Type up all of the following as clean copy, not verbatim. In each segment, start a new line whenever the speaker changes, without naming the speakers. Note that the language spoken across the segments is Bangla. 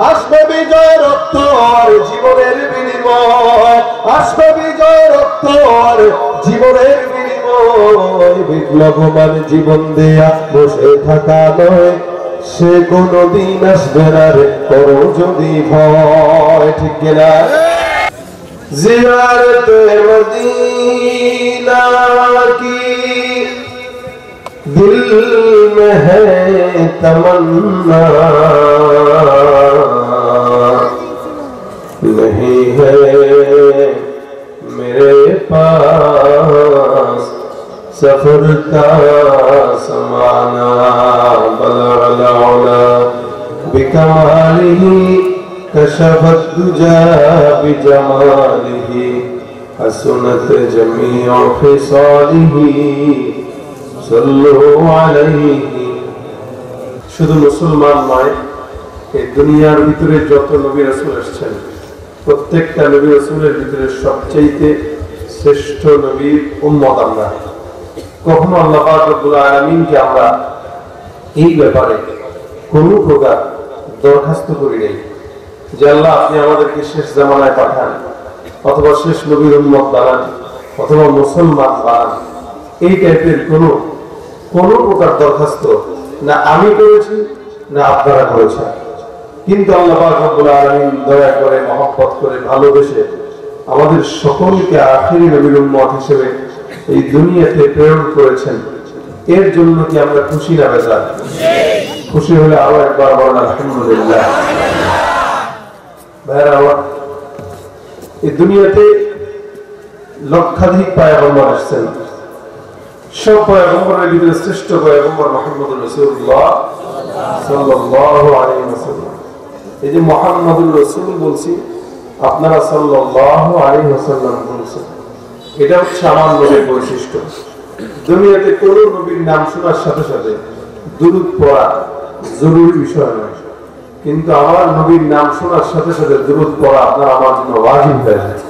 আসবে বিজয় রক্ত আর জীবনের বিনিময়, আসবে বিজয় রক্ত আর জীবনের বিনিময়। বিপ্লবমান জীবন দেয়া বসে থাকা নয়, সে কোনদিন আসবে না রে করো যদি ভয়। ঠিক কিনা? জিয়ারতে মদিনা কি दिल में है तमन्ना, नहीं है मेरे पास सफर का समाना। बलगना बिकमालिही कशफत दुजा बिजमालिही, हसनत जमीअ खिसालिही শুধু মুসলমান নয়, এই দুনিয়ার ভিতরে যত নবী রাসূল আসছেন প্রত্যেকটা নবী রাসূলের ভিতরে সবচেয়ে শ্রেষ্ঠ নবীর উম্মত আমরা। কখনো আল্লাহ পাক রব্বুল আলামিনকে আমরা এই ব্যাপারে কোনো প্রকার দরখাস্ত করি নাই যে আল্লাহ আপনি আমাদেরকে শেষ জামানায় পাঠান, অথবা শেষ নবীর উম্মত বানান, অথবা মুসলমান বানান। এই টাইপের কোনো প্রকার দরখাস্ত না আমি করেছি না আপনারা করেছেন। কিন্তু আল্লাহ পাক রব্বুল আলামিন দয়া করে মহব্বত করে ভালোবেসে আমাদের সকলকে আখিরি নবীর উম্মত হিসেবে এই দুনিয়াতে প্রেরণ করেছেন। এর জন্য কি আমরা খুশি না বেজার? খুশি হলে আরো একবার বলেন আলহামদুলিল্লাহ। ভাইরা আমার, এই দুনিয়াতে লক্ষাধিক পয়গম্বর আসছেন। সব পয়গম্বরের ভিতরে শ্রেষ্ঠ পয়গম্বর মুহাম্মদুর রাসূলুল্লাহ সাল্লাল্লাহু আলাইহি ওয়াসাল্লাম। এই যে মুহাম্মদুর রাসূল বলছি, আপনারা সাল্লাল্লাহু আলাইহি ওয়াসাল্লাম বলছেন, এটা হচ্ছে আমার নবীর বৈশিষ্ট্য। দুনিয়াতে কোন নবীর নাম শোনার সাথে সাথে দুরূদ পড়া জরুরি বিষয় নয়, কিন্তু আমার নবীর নাম শোনার সাথে সাথে দুরূদ পড়া আপনার আমার জন্য ওয়াজিব হয়ে যায়।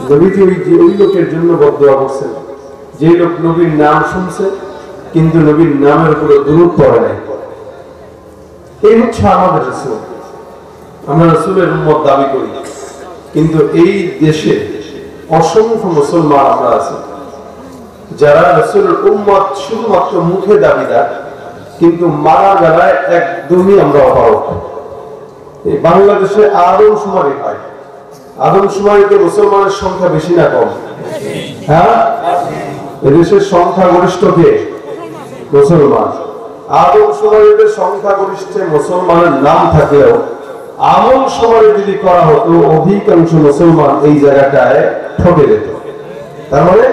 নবীজি ওই লোকের জন্য বদদোয়া করছেন যে লোক নবীর নাম শুনছে কিন্তু নবীর নামের উপরে দুরূদ পড়ে নাই। এই হচ্ছে আমাদের রাসূল। আমরা রাসূলের উম্মত দাবি করি, কিন্তু এই দেশে অসংখ্য মুসলমান আমরা আছি যারা রাসূলের উম্মত শুধুমাত্র মুখে দাবিদার, কিন্তু মারা বেলায় একদমই আমরা অপারগ। এই বাংলাদেশে আদমশুমারি হয়, আদমশুমারিতে মুসলমানের সংখ্যা বেশি না কম? হ্যাঁ, এদেশের সংখ্যাগরিষ্ঠ কে? মুসলমান। আদমশুমারিতে সংখ্যাগরিষ্ঠে মুসলমানের নাম থাকলেও আমল শুমারি যদি করা হতো অধিকাংশ মুসলমান এই জায়গাটায় ঠকে যেত। তার মানে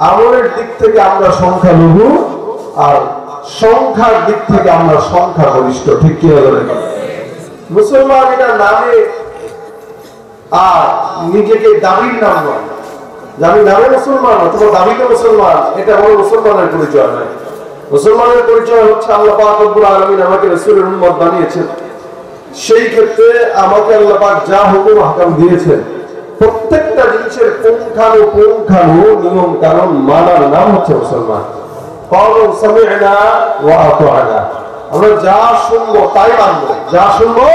আমলের দিক থেকে আমরা সংখ্যালঘু আর সংখ্যার দিক থেকে আমরা সংখ্যাগরিষ্ঠ। ঠিক কি হলো? মুসলমান এটা নামে আর নিজেকে দাবির নাম নয়, আমি নামে মুসলমান অথবা দাবিতে মুসলমান, এটা বড় মুসলমানের পরিচয় নয়। মুসলমানের পরিচয় হচ্ছে আল্লাহ পাক রব্বুল আলামিন আমাকে রাসূলের উম্মত বানিয়েছেন, সেই ক্ষেত্রে আমাকে আল্লাহ পাক যা হুকুম হাকাম দিয়েছেন প্রত্যেকটা জিনিসের পুঙ্খানু নিয়ম কানুন মানার নাম হচ্ছে মুসলমান। ক্বালু সামি'না ওয়া আতা'না, আমরা যা শুনবো তাই মানবো, যা শুনবো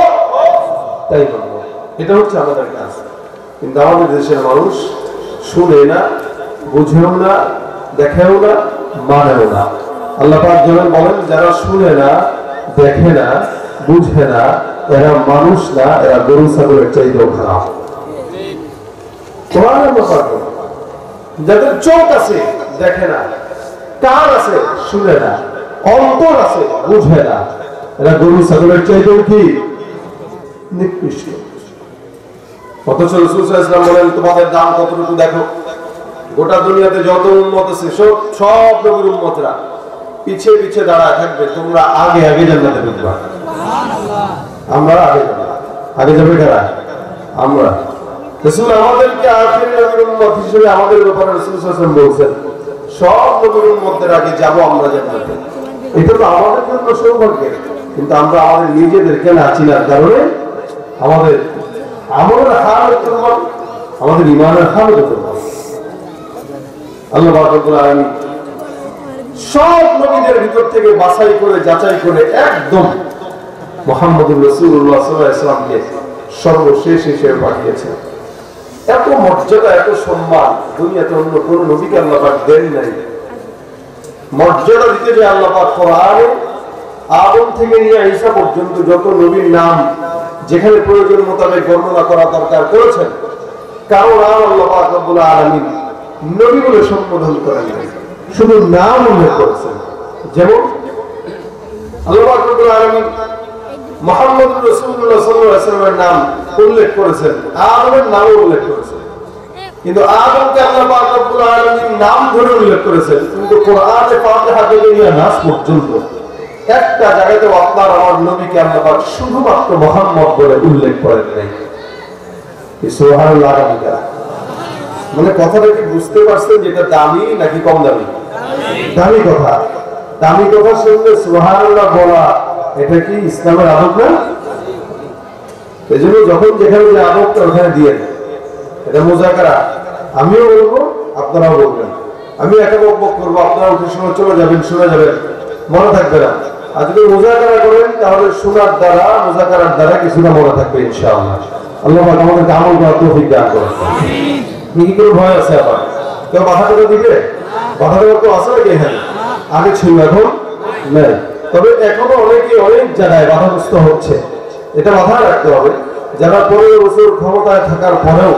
তাই মানবো, এটা হচ্ছে আমাদের কাজ। কিন্তু আমাদের দেশের মানুষ শুনে না, বুঝেও না, দেখেও না, মানেও না। আল্লাহ পাক যেমন বলেন, যারা শুনে না, দেখে না, বুঝে না, এরা মানুষ না, এরা গরু ছাগলের চাইতেও খারাপ। যাদের চোখ আছে দেখে না, কান আছে শুনে না, অন্তর আছে বুঝে না, এরা গরু ছাগলের চাইতেও কি নিকৃষ্ট। অথচ রাসূল সাল্লাল্লাহু আলাইহি ওয়াসাল্লাম বলেন, তোমাদের দাম কতটুকু দেখো, গোটা দুনিয়াতে যত উম্মত আছে সব নবীর উম্মতরা পিছে পিছে দাঁড়ায় থাকবে, তোমরা আগে আগে জান্নাতে ঢুকবা। আমরা আগে যাবে কারা? আমরা। রাসূল আমাদেরকে আখির নবীর উম্মত হিসেবে আমাদের ব্যাপারে রাসূল সাল্লাল্লাহু আলাইহি ওয়াসাল্লাম বলেছেন, সব নবীর উম্মতদের আগে যাব আমরা জান্নাতে। এটা তো আমাদের জন্য সৌভাগ্যের, কিন্তু আমরা আমাদের নিজেদেরকে না চিনার কারণে আমাদের আমলের হালত দুর্বল, আমাদের ঈমানের হালত দুর্বল। আল্লাহ পাক রব্বুল আলামিন সব নবীদের ভিতর থেকে বাছাই করে যাচাই করে একদম মুহাম্মদুর রাসূলুল্লাহ সাল্লাল্লাহু আলাইহি ওয়াসাল্লামকে সর্বশেষ হিসেবে পাঠিয়েছেন। এত মর্যাদা, এত সম্মান দুনিয়াতে অন্য কোন নবীকে আল্লাহ পাক দেন নাই। মর্যাদা দিতে যে আল্লাহ পাক কোরআনে আদম থেকে নিয়ে ঈসা পর্যন্ত যত নবীর নাম যেখানে প্রয়োজন মোতাবেক বর্ণনা করা দরকার করেছেন, কারো নাম আল্লাহ পাক রব্বুল আলামিন নবী বলে সম্বোধন করেন নাই, শুধু নাম উল্লেখ করেছেন। যেমন আল্লাহ পাক রব্বুল আলামিন মুহাম্মদুর রাসূলুল্লাহ সাল্লাল্লাহু আলাইহি ওয়াসাল্লামের নাম উল্লেখ করেছেন, আদমের নাম উল্লেখ করেছেন। কিন্তু আদমকে আল্লাহ পাক রব্বুল আলামিন নাম ধরে উল্লেখ করেছেন, কিন্তু কোরআনে ফাতিহা থেকে নিয়ে নাস পর্যন্ত একটা জায়গাতে আপনার আমার নবীকে আল্লাহ পাক শুধুমাত্র মুহাম্মদ বলে উল্লেখ করেন নাই। সুবহানাল্লাহ। মানে কথাটা কি বুঝতে পারছেন যেটা দামি নাকি কম দামি? দামি কথা। দামি কথা শুনলে সুবহানাল্লাহ বলা এটা কি ইসলামের আদব না? এজন্য যখন যেখানে যে আদবটা ওখানে দিয়ে এটা মুজাকারা, আমিও বলবো আপনারাও বলবেন। আমি একা বকবক করবো, আপনারা উঠে সময় চলে যাবেন, শুনে যাবেন, মনে থাকবে না। আর যদি মুজাকারা করেন তাহলে শোনার দ্বারা, মুজাকারার দ্বারা কিছুটা মনে থাকবে ইনশাআল্লাহ। আল্লাহ পাক আমাদেরকে আমল করার তৌফিক দান করুন। কি করে ভয় আছে আবার? কেউ বাধা করে দিবে? বাধা দেওয়ার তো আছে নাকি এখানে? আগে ছিল, এখন নেই। তবে এখনো অনেকে অনেক জায়গায় বাধাগ্রস্ত হচ্ছে, এটা মাথায় রাখতে হবে। যারা 15 বছর ক্ষমতায় থাকার পরেও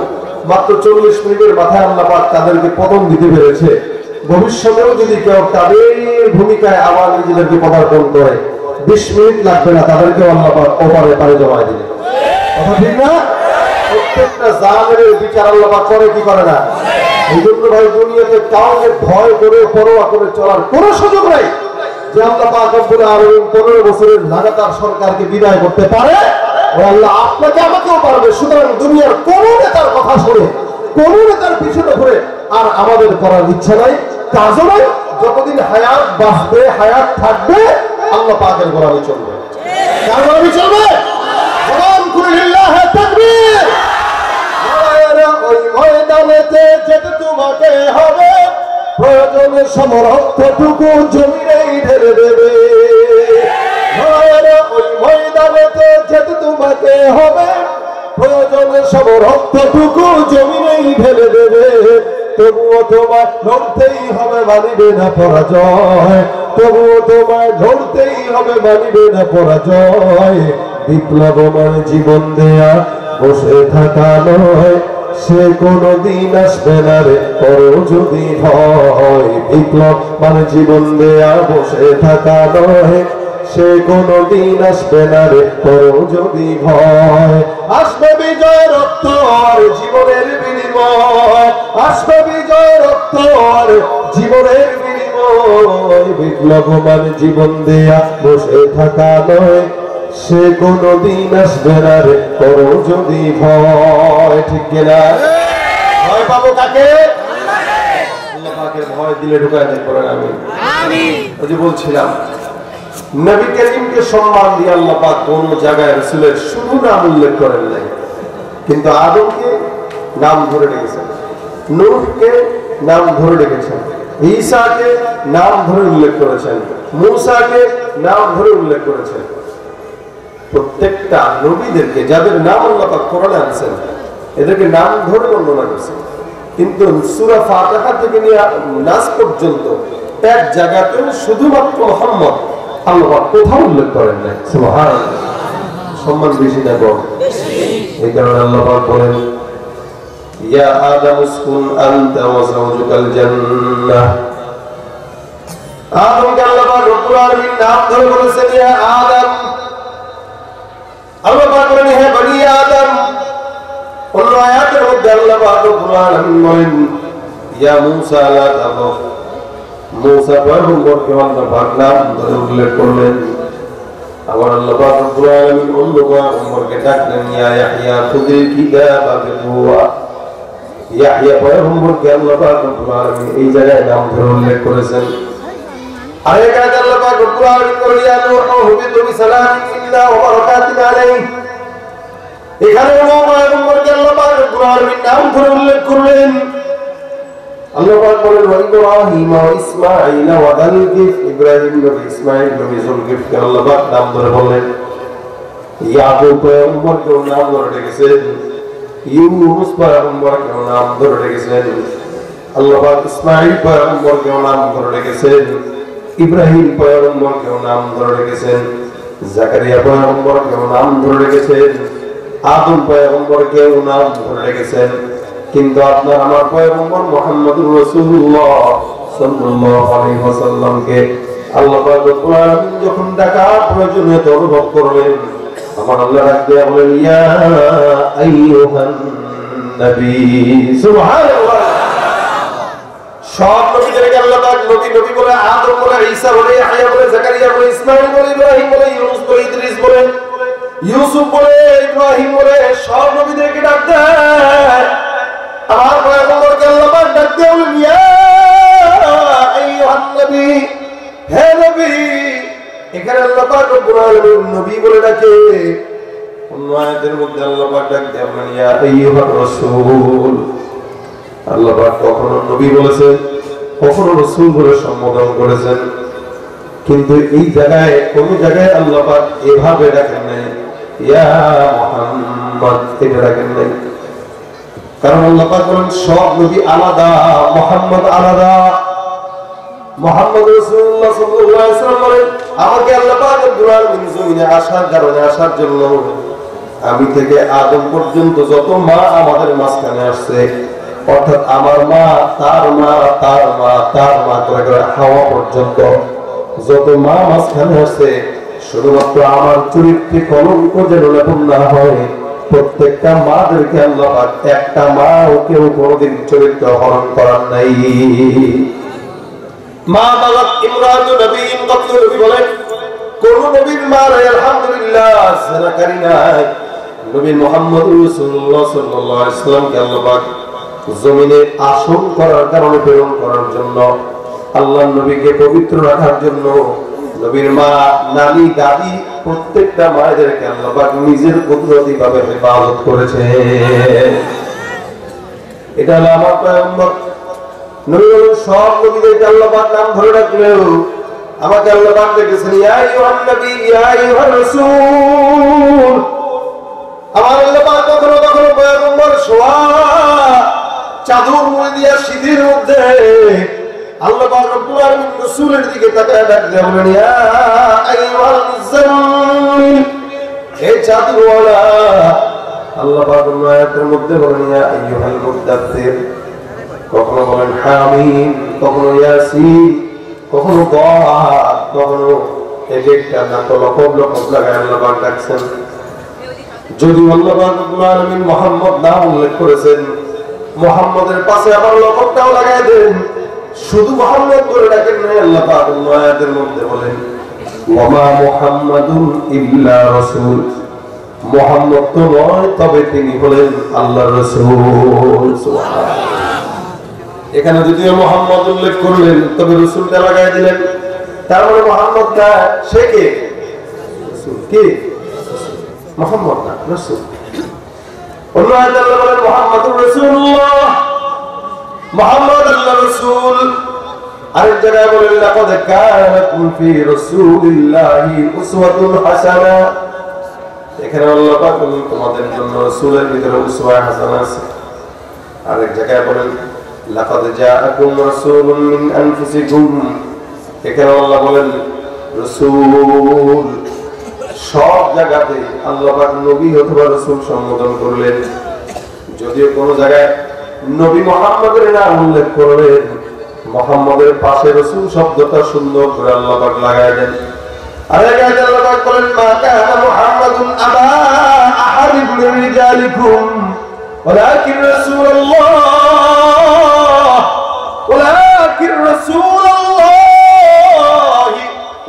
মাত্র 40 মিনিটের মাথায় আল্লাহ পাক তাদেরকে পতন দিতে পেরেছে, ভবিষ্যতেও যদি কেউ তাদের ভূমিকায় আবার নিজেদেরকে পদার্পণ করে 20 মিনিট লাগবে না তাদেরকে আল্লাহ পাক ওপারে পারে জমায় দিবে। কথা ঠিক না? প্রত্যেকটা জালেমের বিচার আল্লাহ পাক করে কি করে না? এই জন্য ভাই দুনিয়াতে কাউকে ভয় করে পরোয়া করে চলার কোনো সুযোগ নাই। যে আল্লাহ পাক রব্বুল আলামিন 15 বছরের লাগাতার সরকারকে বিদায় করতে পারে, ও আল্লাহ আপনাকে আমাকেও পারবে। সুতরাং দুনিয়ার কোন নেতার কথা শুনে, কোন নেতার পিছনে ঘুরে আর আমাদের করার ইচ্ছা নাই, কাজও নাই। যতদিন হায়াত বাঁচবে, হায়াত থাকবে, আল্লাহ পাকের গোলামি চলবে। কার গোলামি চলবে? তাকবীর। ওই ময়দানেতে যেতে তোমাকে হবে, প্রয়োজনে সমরকটুকু জমিনেই ঢেলে দেবে। ওই ময়দানেতে যেতে তোমাকে হবে, প্রয়োজনে সমরকটুকু জমিনেই ঢেলে দেবে। তবুও তোমায় লড়তেই হবে, মানিবে না পরাজয়। তবুও তোমায় লড়তেই হবে, মানিবে না পরাজয়। বিপ্লব মানে জীবন দেয়া, বসে থাকা নয়। সে কোনদিন আসবে না রে করো যদি ভয়। বিপ্লব মানে জীবন দেয়া, বসে থাকা নয়। সে কোনদিন আসবে না রে করো যদি ভয়। আসবে বিজয় রক্ত আর জীবনের বিনিময়। আসবে বিজয় রক্ত আর জীবনের বিনিময়। বিপ্লব মানে জীবন দেয়া, বসে থাকা নয়। সে কোনদিন আসবে না রে করো যদি ভয়। ঠিক কিনা? ভয় পাবো কাকে? আল্লাহ পাকের ভয় দিলে ঢুকায় দেন, বলেন আমিন। ওই যে বলছিলাম, নবী করিমকে সম্মান দিয়ে আল্লাহ পাক কোন জায়গায় রাসূলের শুধু নাম উল্লেখ করেন নাই, কিন্তু আদমকে নাম ধরে রেখেছেন, নূহকে নাম ধরে রেখেছেন, ঈসাকে নাম ধরে উল্লেখ করেছেন, মূসাকে নাম ধরে উল্লেখ করেছেন। প্রত্যেকটা নবীদেরকে যাদের নাম আল্লাহ পাক কোরআনে আনছেন, এদেরকে নাম ধরে বর্ণনা করেছেন। কিন্তু সূরা ফাতিহা থেকে নিয়ে নাস পর্যন্ত এক জায়গাতেও শুধুমাত্র মুহাম্মদ আল্লাহ পাক কোথাও উল্লেখ করেন না। সুবহানাল্লাহ। সম্মান বেশি না কম? এই কারণে আল্লাহ পাক বলেন, ইয়া আদম উসকুন আনতা ওয়া যাওজুকাল জান্নাহ। আদমকে আল্লাহ পাক রব্বুল আলামিন নাম ধরে বলেছেন ইয়া আদম। আল্লাহ পাক বলেন হে বনি আদম। অন্য আয়াতের মধ্যে আল্লাহ পাক রব্বুল আলামিন বলেন ইয়া মূসা লা তাগফ। মূসা পয়গম্বরকে আল্লাহ পাক নাম ধরে উল্লেখ করলেন। আবার আল্লাহ পাক রব্বুল আলামিন অন্য পয়গম্বরকে ডাকলেন ইয়া ইয়াহইয়া খুযিল কিতাবা বিকুওয়া। ইয়াহইয়া পয়গম্বরকে আল্লাহ পাক রব্বুল আলামিন এই জায়গায় নাম ধরে উল্লেখ করেছেন। আরেক আয়াতে আল্লাহ পাক রব্বুল আলামিন বলেন ইয়া নূহু হুবিতু বিসালামিন মিন্না ওয়া বারাকাতিন আলাইহি। এখানে নূহ পয়গম্বরকে আল্লাহ পাক রব্বুল আলামিন নাম ধরে উল্লেখ করলেন। আল্লাহ পাক বলেন ওয়া ইব্রাহিম ওয়া ইসমাঈল ওয়া যালকিফ। ইব্রাহিম নবী, ইসমাঈল নবী, যুলকিফকে আল্লাহ পাক নাম ধরে বললেন। ইয়াকুব পয়গম্বরকে নাম ধরে রেখেছেন, ইউনুস পয়গম্বরকে নাম ধরে রেখেছেন, আল্লাহ পাক ইসমাঈল পয়গম্বরকে নাম ধরে রেখেছেন, ইব্রাহিম পয়গম্বরকে নাম ধরে রেখেছেন, জাকারিয়া পয়গম্বরকে নাম ধরে রেখেছেন, আদম পয়গম্বরকে নাম ধরে রেখেছেন। কিন্তু আপনার আমার পয়গম্বর মুহাম্মদুর রাসূলুল্লাহ সাল্লাল্লাহু আলাইহি ওয়াসাল্লামকে আল্লাহ পাক রব্বুল আলামিন যখন ডাকার প্রয়োজনীয়তা অনুভব করলেন, আমার আল্লাহ ডাক দিয়ে বলেন, ইয়া আইয়ুহান নবী। সুবহানাল্লাহ। সব নবীদেরকে আল্লাহ পাক নবী নবী বলে, আদম বলে, ঈসা বলে, ইয়াহইয়া বলে, জাকারিয়া বলে, ইসমাঈল বলে, ইব্রাহিম বলে, ইউনুস বলে, ইদ্রিস বলে, ইউসুফ বলে, ইব্রাহিম বলে, সব নবীদেরকে ডাক দেয়। আমার পয়গম্বরকে আল্লাহ পাক ডাক দিয়ে বলেন, ইয়া আইয়ুহান নবী, হে নবী। এখানে আল্লাহ পাক রব্বুল আলামিন নবী বলে ডাকে। অন্য আয়াতের মধ্যে আল্লাহ পাক ডাক দিয়ে বলেন, ইয়া আইয়ুহার রাসূল। আল্লাহ পাক কখনো নবী বলেছেন, কখনো রাসূল বলে সম্বোধন করেছেন, কিন্তু এই জায়গায় কোন জায়গায় আল্লাহ পাক এভাবে ডাকেন নাই, ইয়া মুহাম্মদ এটা ডাকেন নাই। কারণ আল্লাহ পাক বলেন সব নবী আলাদা, মুহাম্মদ আলাদা। মুহাম্মদ রাসূলুল্লাহ সাল্লাল্লাহু আলাইহি ওয়াসাল্লাম বলেন, আমাকে আল্লাহ পাক রব্বুল আলামিন জমিনে আসার কারণে, আসার জন্য আমি থেকে আদম পর্যন্ত যত মা আমাদের মাঝখানে আসছে, অর্থাৎ আমার মা, তার মা, তার মা, তার মা করে করে হাওয়া পর্যন্ত যত মা মাঝখানে আসছে, শুধুমাত্র আমার চরিত্রে কলঙ্ক যেন লেপন না হয়, প্রত্যেকটা মাদেরকে আল্লাহ পাক একটা মা ও কেউ কোনদিন চরিত্র হরণ করার নাই। মা বালাত ইমরাতু নবীন কত নবী বলেন, কোন নবীর মা নাই আলহামদুলিল্লাহ জানাকারী নাই। নবী মুহাম্মদ রাসূলুল্লাহ সাল্লাল্লাহু আলাইহি ওয়াসাল্লামকে আল্লাহ পাক জমিনে আসন করার কারণে প্রেরণ করার জন্য, আল্লাহর নবীকে পবিত্র রাখার জন্য নবীর মা, নানি, দাদি প্রত্যেকটা মায়েদেরকে আল্লাহ পাক নিজের কুদরতি ভাবে হেফাজত করেছে। এটা হলো আমার পয়গম্বর। নবী বলেন সব নবীদেরকে আল্লাহ পাক নাম ধরে রাখলেও আমাকে আল্লাহ পাক ডেকেছেন, ইয়া আইয়ুহান নবী, ইয়া আইয়ুহার রাসূল। আমার আল্লাহ পাক কখনো কখনো পয়গম্বর শোয়া চাদর মুড়ি দিয়া শীতের মধ্যে আল্লাহ পাক রব্বুল আলামিন রাসূলের দিকে তাকায় ডাক দিয়ে বলেন, ইয়া আইয়ুহাল মুযাম্মিল, হে চাদরওয়ালা। আল্লাহ পাক আয়াতের মধ্যে বলেন, ইয়া আইয়ুহাল মুদাথথির। কখনো বলেন হামিম, কখনো ইয়াসিন, কখনো তাহা, কখনো এক একটা নাম লকব লকব লাগায় আল্লাহ পাক ডাকছেন। যদি আল্লাহ পাক রব্বুল আলামিন মুহাম্মদ নাম উল্লেখ করেছেন, মুহাম্মদের পাশে আবার লকবটাও লাগায় দেন, শুধু মুহাম্মদ করে ডাকেন না। আল্লাহ পাক আয়াতের মধ্যে বলেন, ওয়ামা মুহাম্মাদুন ইল্লা রাসূল। মুহাম্মদ তো নয়, তবে তিনি হলেন আল্লাহর রাসূল। সুবহানাল্লাহ। এখানে যদিও মুহাম্মদ উল্লেখ করলেন, তবে রাসূলটা লাগায় দিলেন। তার মানে মুহাম্মদ না, সে কে? রাসূল। কে? মুহাম্মদ না, রাসূল। অন্য আয়াতে আল্লাহ বলেন মুহাম্মাদুর রাসূলুল্লাহ, মুহাম্মদ আল্লাহর রাসূল। আরেক জায়গায় বলেন, লাকাদ কানা লাকুম ফি রাসূলিল্লাহি উসওয়াতুন হাসানা। এখানে আল্লাহ পাক বলেন তোমাদের জন্য রাসূলের ভিতরে উসওয়া হাসানা আছে। আরেক জায়গায় বলেন, লাকাদ জাআকুম রাসূলুম মিন আনফুসিকুম। এখানে আল্লাহ বলেন রাসূল। সব জায়গাতে আল্লাহ পাক নবী অথবা রাসূল সম্বোধন করলেন। যদিও কোন জায়গায় নবী মুহাম্মদের নাম উল্লেখ করলেন, মুহাম্মদের পাশে রাসূল শব্দটা সুন্দর করে আল্লাহ পাক লাগায় দেন। আরেক আয়াতে আল্লাহ পাক বলেন, মা কানা মুহাম্মাদুন আবা আহাদিন মিন রিজালিকুম ওয়ালাকিন রাসূলুল্লাহ, ওয়ালাকিন রাসূলুল্লাহ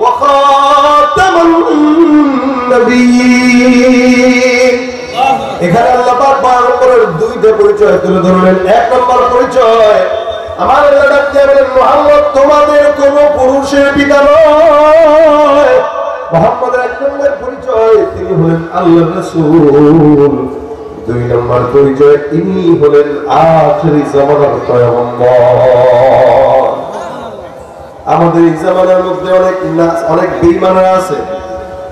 ওয়া খাতামুন নবিয়্যিন। এখানে আল্লাহ পাক পয়গম্বরের দুইটা পরিচয় তুলে ধরলেন। এক নম্বর পরিচয়, আমার আল্লাহ ডাক দিয়ে বলেন, মুহাম্মদ তোমাদের কোন পুরুষের পিতা নয়। মুহাম্মদের এক নম্বর পরিচয়, তিনি হলেন আল্লাহর রাসূল। দুই নম্বর পরিচয়, তিনি হলেন আখিরি জামানার পয়গম্বর। আমাদের এই জামানার মধ্যে অনেক বেঈমানরা আছে,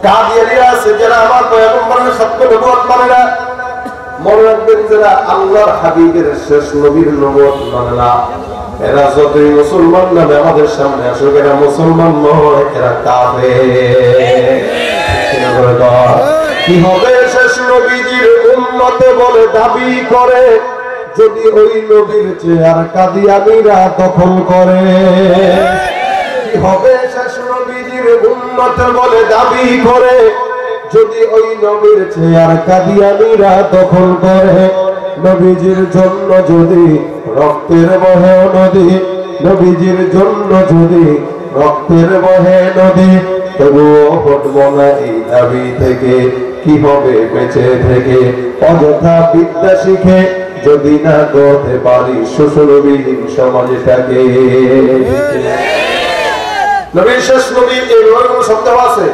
কাদিয়ানীরা আছে যারা আমার পয়গম্বরের সত্য নবুয়ত মানে না, মনে রাখবেন যারা আল্লাহর হাবিবের শেষ নবীর নবুয়ত মানে না, এরা যতই মুসলমান নামে আমাদের সামনে আসুক, এরা মুসলমান নয়, এরা কাফের। কি হবে শেষ নবীর উম্মত বলে দাবি করে যদি ওই নবীর চেয়ার কাদিয়ানীরা দখল করে? কি হবে শেষ নবীর উম্মত বলে দাবি করে যদি ওই নবীর চেয়ার কাদিয়ানীরা দখল করে? নবীজির জন্য যদি রক্তের বহে নদী, নবীজির জন্য যদি রক্তের বহে নদী, তবুও হটব না এই দাবি থেকে। কি হবে বেঁচে থেকে অযথা বিদ্যা শিখে যদি না করতে পারি শ্বশুরবিহীন সমাজটাকে? নবীর শেষ নবী এই কোনো শব্দ আছে?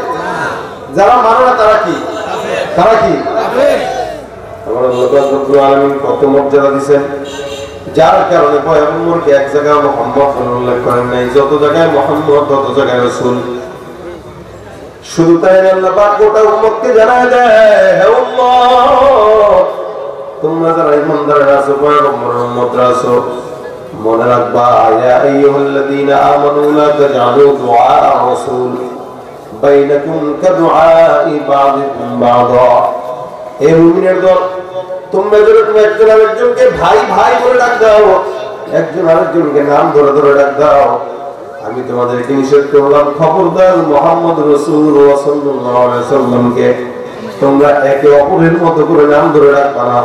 যারা মানে না তারা কি? তারা কি? আমার আল্লাহ রাব্বুল আলামিন কত মর্যাদা দিয়েছেন, যার কারণে পয়গম্বরকে এক জায়গায় মুহাম্মদ উল্লেখ করেন নাই, যত জায়গায় মুহাম্মদ তত জায়গায় রাসূল। শুধু তাই না, আল্লাহ পাক গোটা উম্মতকে জানায় দেয়, হে উম্মত, তোমরা যারা ঈমানদার আছো, পয়গম্বরের উম্মত আছো, মনে রাখবা, ইয়া আইয়ুহাল্লাযীনা আমানু লা তাজআলু দুআ রাসূল বাইনাকুম কাদুআই বাযিকুম বাযা। হে মুমিনের দল, তোমরা যেরকম একজন আরেকজনকে ভাই ভাই বলে ডাক দাও, একজন আরেকজনকে নাম ধরে ধরে ডাক দাও, আমি তোমাদেরকে নিষেধ করলাম, খবরদার মুহাম্মদ রাসূলুল্লাহ সাল্লাল্লাহু আলাইহি ওয়াসাল্লামকে তোমরা একে অপরের মতো করে নাম ধরে ডাকবা না।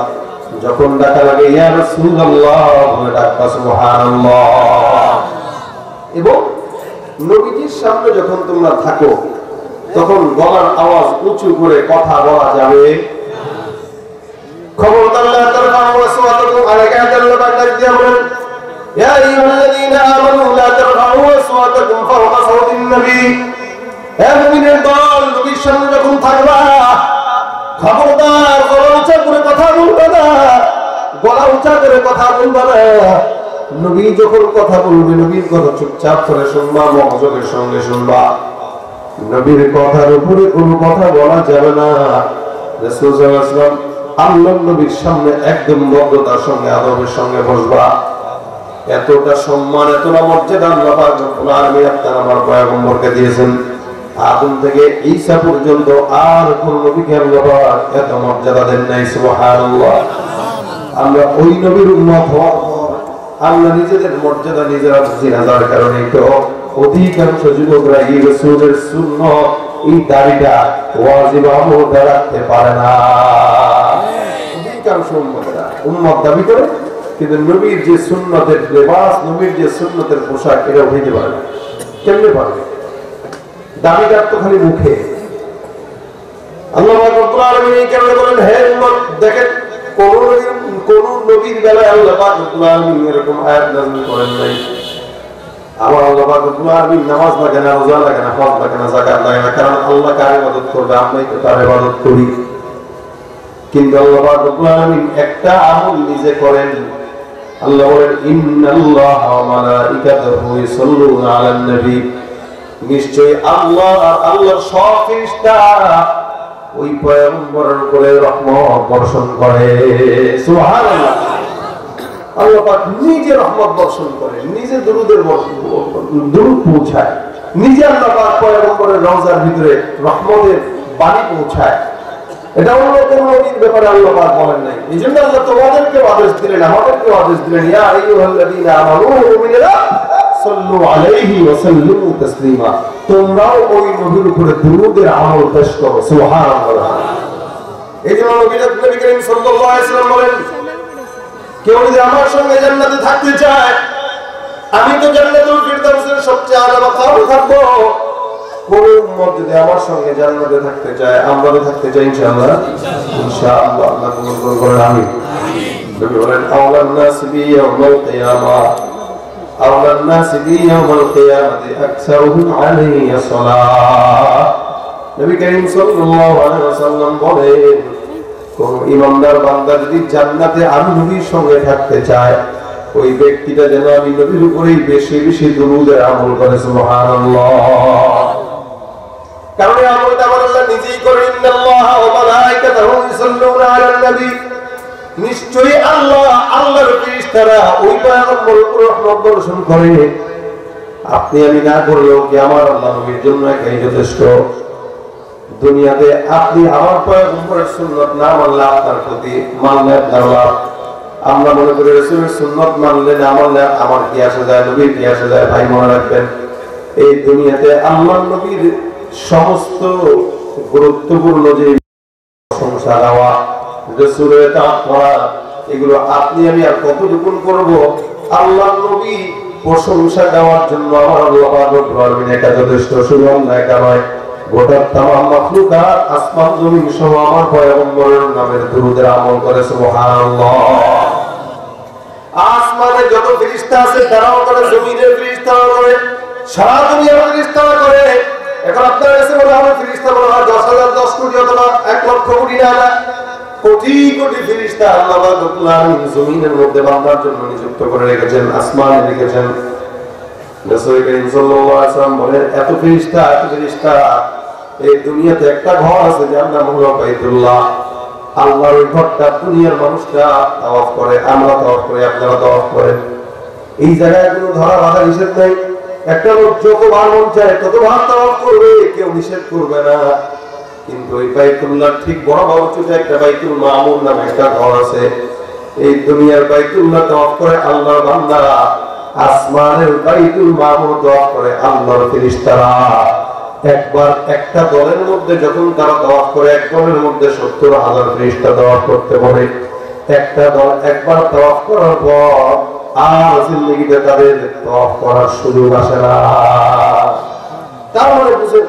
যখন ডাকা লাগে ইয়া রাসূলুল্লাহ বলে ডাকবা, সুবহানাল্লাহ। এবং নবীজির সামনে যখন তোমরা থাকো তখন গলার আওয়াজ উঁচু করে কথা বলা যাবে। খবরদার লা তারফাউ আসওয়াতাকুম আলাইকা আল্লাহ ডাক দিয়া বলেন, ইয়া আইয়ুহাল্লাযীনা আমানু লা তারফাউ আসওয়াতাকুম ফাওকা সাওতিন নবী। হে মুমিনের দল, নবীর সামনে যখন থাকবা খবরদার গলা উঁচা করে কথা বলবা না, গলা উঁচা করে কথা বলবা না। নবী যখন কথা বলবে নবীর কথা চুপচাপ করে শুনবা, মনোযোগের সঙ্গে শুনবা। নবীর কথার উপরে কোনো কথা বলা যাবে না। রাসূল সাল্লাল্লাহু আলাইহি ওয়াসাল্লাম আল্লাহর নবীর সামনে একদম ভদ্রতার সঙ্গে আদবের সঙ্গে বসবা। এতটা সম্মান, এতটা মর্যাদা আল্লাহ পাক রব্বুল আলামিন আপনার আমার পয়গম্বরকে দিয়েছেন। আদম থেকে ঈসা পর্যন্ত আর কোন নবীকে আল্লাহ পাক এত মর্যাদা দেন নাই। সুবহানাল্লাহ। আমরা ওই নবীর উম্মত হওয়ার পর আমরা নিজেদের মর্যাদা নিজেরা বুঝি না, যার কারণে তো অধিকাংশ যুবকরা এই রাসূলের সুন্নাত, এই দাড়িটা ওয়াজিব আমল রাখতে পারে না। অধিকাংশ উম্মত দাবি করে কিন্তু নবীর যে সুন্নতের লেবাস, নবীর যে সুন্নতের পোশাক, এটা হইতে পারে না। কেমনে পারবে? দাবিটা তো খালি মুখে। আল্লাহ রাব্বুল আলামিন এই কারণে বলেন, হে উম্মত, দেখেন কোন নবীর বেলায় আল্লাহ পাক রব্বুল আলামিন এরকম আয়াত নাযিল করেন নাই। আমার আল্লাহ পাক রব্বুল আলামিন নামাজ লাগে না, রোজা লাগে না, হজ লাগে না, যাকাত লাগে না, কারণ আল্লাহ কার ইবাদত করবে? আমরাই তো তার ইবাদত করি। কিন্তু আল্লাহ পাক রব্বুল আলামিন একটা আমল নিজে করেন। আল্লাহ বলেন, ইন্নাল্লাহা ওয়া মালাইকাতাহু ইউসাল্লুনা আলান নবী। নিশ্চয়ই আল্লাহ আর আল্লাহর সব ফেরেশতারা ওই পয়গম্বরের উপরে রহমত বর্ষণ করে। সুবহানাল্লাহ। আল্লাহ পাক নিজে রহমত বর্ষণ করে, নিজে দরুদের দরুদ পৌঁছায়, নিজে আল্লাহ পাক পয়গম্বরের রওজার ভিতরে রহমতের বাণী পৌঁছায়। এটা অন্য কোন নবীর ব্যাপারে আল্লাহ পাক বলেন নাই। এইজন্য আল্লাহ তোমাদেরকে আদেশ দিলেন, আমাদেরকে আদেশ দিলেন, ইয়া আইয়ুহাল্লাযীনা আমানু মুমিনুনা সাল্লু আলাইহি ওয়া সাল্লিমু তাসলিমা। তোমরাও ওই নবীর উপরে দরুদের আমল পেশ করো। সুবহানাল্লাহ। এইজন্য নবী করিম সাল্লাল্লাহু আলাইহি ওয়াসাল্লাম বলেন, কেউ যদি আমার সঙ্গে জান্নাতে থাকতে চায়, আমি তো জান্নাতুল ফিরদাউসের সবচেয়ে আলা মাকামে থাকবো। কোন উম্মত যদি আমার সঙ্গে জান্নাতে থাকতে চায়, আমরা তো থাকতে চাই ইনশাআল্লাহ। ইনশাআল্লাহ আল্লাহ কবুল করুন। আমিন। নবী বলেন, আওলান নাস বি ইয়াউমিল কিয়ামাহ, আওলান নাস বি ইয়াউমিল কিয়ামাতি আকসারুহুম আলাইহি সালাহ। নবী করিম সাল্লাল্লাহু আলাইহি ওয়াসাল্লাম বলেন, কোন ঈমানদার বান্দা যদি জান্নাতে আমি নবীর সঙ্গে থাকতে চায়, ওই ব্যক্তিটা যেন আমি নবীর উপরেই বেশি বেশি দুরূদের আমল করে। সুবহানাল্লাহ। কারণ এই আমলটা আমার আল্লাহ নিজেই করেন। ইন্নাল্লাহা ওয়া মালাইকাতাহু ইউসাল্লুনা আলান নবী, নিশ্চয়ই আল্লাহ আল্লাহর ফেরেশতারা ওই পয়গম্বরের উপর রহমত বর্ষণ করে। আপনি আমি না করলেও কি আমার আল্লাহ নবীর জন্য একাই যথেষ্ট। দুনিয়াতে আপনি আমার পয়গম্বরের সুন্নাত না মানলে আপনার ক্ষতি, মানলে আপনার লাভ। আমরা মনে করি রাসূলের সুন্নাত মানলে না মানলে আমার কি আসে যায়, নবীর কি আসে যায়। ভাই মনে রাখবেন, এই দুনিয়াতে আল্লাহর নবীর সমস্ত গুরুত্বপূর্ণ যে প্রশংসা গাওয়া, রাসূলের তাআত করা, এগুলো আপনি আমি আর কতটুকু করব? আল্লাহর নবী প্রশংসা গাওয়ার জন্য আমার আল্লাহ রব্বুল আলামিন এটা যথেষ্ট। শুধু আমরা একা নয়, গোটা তামাম মাখলুকাত আসমান জমিন সহ আমার পয়গম্বরের নামের দুরূদের আমল করে। সুবহানাল্লাহ। আসমানে যত ফেরেশতা আছে তারাও করে, জমিনের ফেরেশতাও করে, সারা দুনিয়ার ফেরেশতাও করে। এখন আপনার কাছে বলা হবে ফেরেশতা বলা হয় 10,000 10 কোটি অথবা 1 লক্ষ কোটি না, কোটি কোটি ফেরেশতা আল্লাহ রব্বুল আলামিন জমিনের মধ্যে বান্দার জন্য নিযুক্ত করে রেখেছেন, আসমানে রেখেছেন। রাসূল করিম সাল্লাল্লাহু আলাইহি ওয়াসাল্লাম বলেন, এত ফেরেশতা এই দুনিয়াতে একটা ঘর আছে যার নাম হলো বাইতুল্লাহ। আল্লাহর ওই ঘরটা দুনিয়ার মানুষরা তাওয়াফ করে, আমরা তাওয়াফ করি, আপনারা তাওয়াফ করেন। এই জায়গায় কোনো ধরা বাধা নিষেধ নাই। একটা লোক যতবার মন চায় ততবার তাওয়াফ করবে, কেউ নিষেধ করবে না। কিন্তু এই বাইতুল্লাহ ঠিক বরাবর চুটে একটা বাইতুল মামুর নামে একটা ঘর আছে। এই দুনিয়ার বাইতুল্লাহ তাওয়াফ করে আল্লাহর বান্দারা, আসমানের বাইতুল মামুর তাওয়াফ করে আল্লাহর ফেরেশতারা। একবার একটা দলের মধ্যে যখন তারা তাওয়াফ করে, এক দলের মধ্যে 70,000 ফেরেশতা তাওয়াফ করতে পারে। একটা দল একবার তাওয়াফ করার পর আর জিন্দেগিতে তাদের তাওয়াফ করার সুযোগ আসে না। তার মানে বুঝে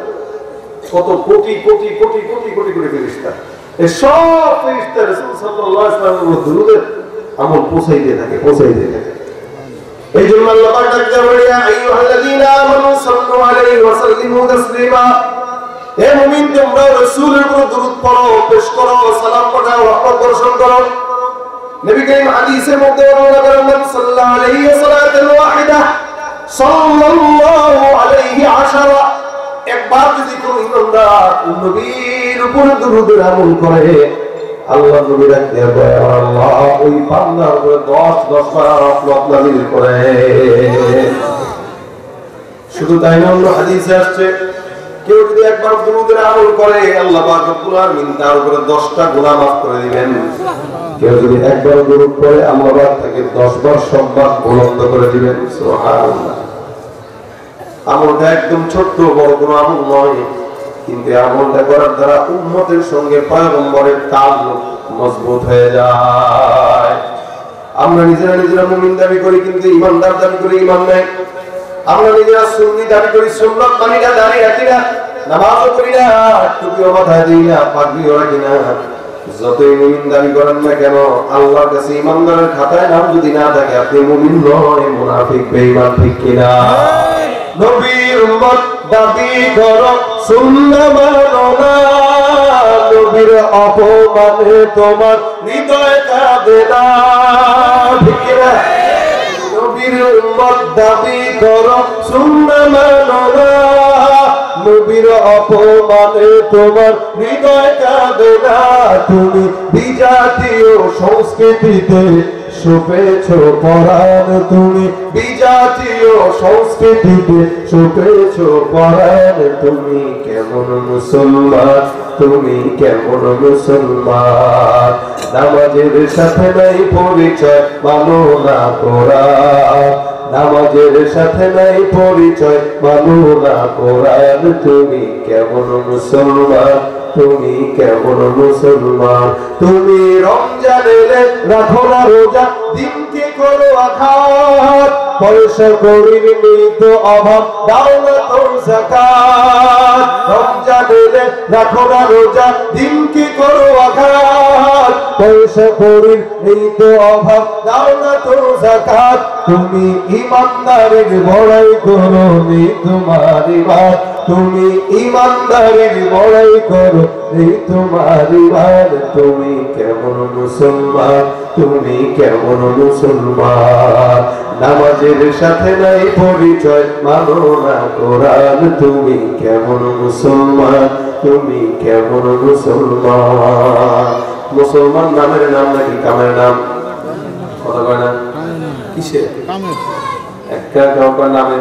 কত কোটি কোটি কোটি কোটি কোটি কোটি ফেরেশতা, এই সব ফেরেশতা রাসূল সাল্লাল্লাহু আলাইহি ওয়াসাল্লামের দুরূদের আমল পৌঁছাইতে থাকে। এই জন্য আল্লাহ পাক ডাক দেন, ইয়া আইয়ুহাল্লাযীনা আমানু সাল্লু আলাইহি ওয়া সাল্লিমু তাসলিমা। হে মুমিন, তোমরা রাসূলের উপর দরুদ পড়ো, পেশ করো, সালাম পাঠাও, রহমত বর্ষণ করো। নবী করিম হাদিসের মধ্যে বর্ণনা করেন, সাল্লাল্লাহু আলাইহি সাল্লাতুল ওয়াহিদা সাল্লাল্লাহু আলাইহি আশারা। একবার যদি কোন ইমানদার নবীর উপর দরুদের আমল করে, আল্লাহ নবী রাখতে হয় আল্লাহ ওই বান্দার উপরে 10 বার রহমত নাযিল করে। শুধু তাই না, অন্য হাদিসে আসছে কেউ যদি একবার দরুদের আমল করে আল্লাহ পাক রব্বুল আলামিন তার উপরে 10টা গুনাহ মাফ করে দিবেন। কেউ যদি একবার দরুদ পড়ে আল্লাহ পাক তাকে 10 বার সম্মান বুলন্দ করে দিবেন। সুবহানাল্লাহ। আমলটা একদম ছোট্ট, বড় কোনো আমল নয়, কিন্তু আমলটা করার দ্বারা উম্মতের সঙ্গে পয়গম্বরের তাল্লুক মজবুত হয়ে যায়। আমরা নিজেরা মুমিন দাবি করি কিন্তু ইমানদার দাবি করি ইমান নাই। আমরা নিজেরা সুন্নি দাবি করি, সুন্নাত মানি না, দাঁড়িয়ে রাখি না, নামাজও করি না, টুপিও মাথায় দিই না, পাগড়িও রাখি না। যতই মুমিন দাবি করেন না কেন, আল্লাহর কাছে ইমানদারের খাতায় নাম যদি না থাকে, আপনি মুমিন নয়, মুনাফিক, বেঈমান। ঠিক কিনা? নবীর উম্মত দাবি করো, সুন্নাত মানো না, নবীর অপমানে তোমার হৃদয় কাঁদে না। ঠিক কিনা? নবীর উম্মত দাবি করো, সুন্নাত মানো না, নবীর অপমানে তোমার হৃদয় কাঁদে না। তুমি বিজাতীয় সংস্কৃতিতে ছুপেছো পরাণ, তুমি বিজাতীয় সংস্কৃতিতে ছুপেছো পরাণ। তুমি কেমন মুসলমান, তুমি কেমন মুসলমান? নামাজের সাথে নাই পরিচয়, মানো না কোরআন। নামাজের সাথে নাই পরিচয়, মানো না কোরআন। তুমি কেমন মুসলমান, তুমি কেমন মুসলমান? তুমি রমজান এলে রাখো না রোজা, দিনকে করো আঘাত, পয়সা করির নেই তো অভাব, দাও না তোর যাকাত। রমজান এলে রাখো না রোজা, দিনকে করো আঘাত, পয়সা করির নেই তো অভাব, দাও না তোর যাকাত। তুমি ইমানদারের বড়াই করো, নেই তোমার ইমান। তুমি ইমানদারের বড়াই করো, নেই তোমার ইমান। তুমি কেমন মুসলমান, তুমি কেমন মুসলমান, নামাজের সাথে নাই পরিচয়, মানো না কোরআন, তুমি কেমন মুসলমান, তুমি কেমন মুসলমান। মুসলমান নামের নাম নাকি কামের নাম? কথা কয় না? কিসের? একটা কেউ কয় নামে,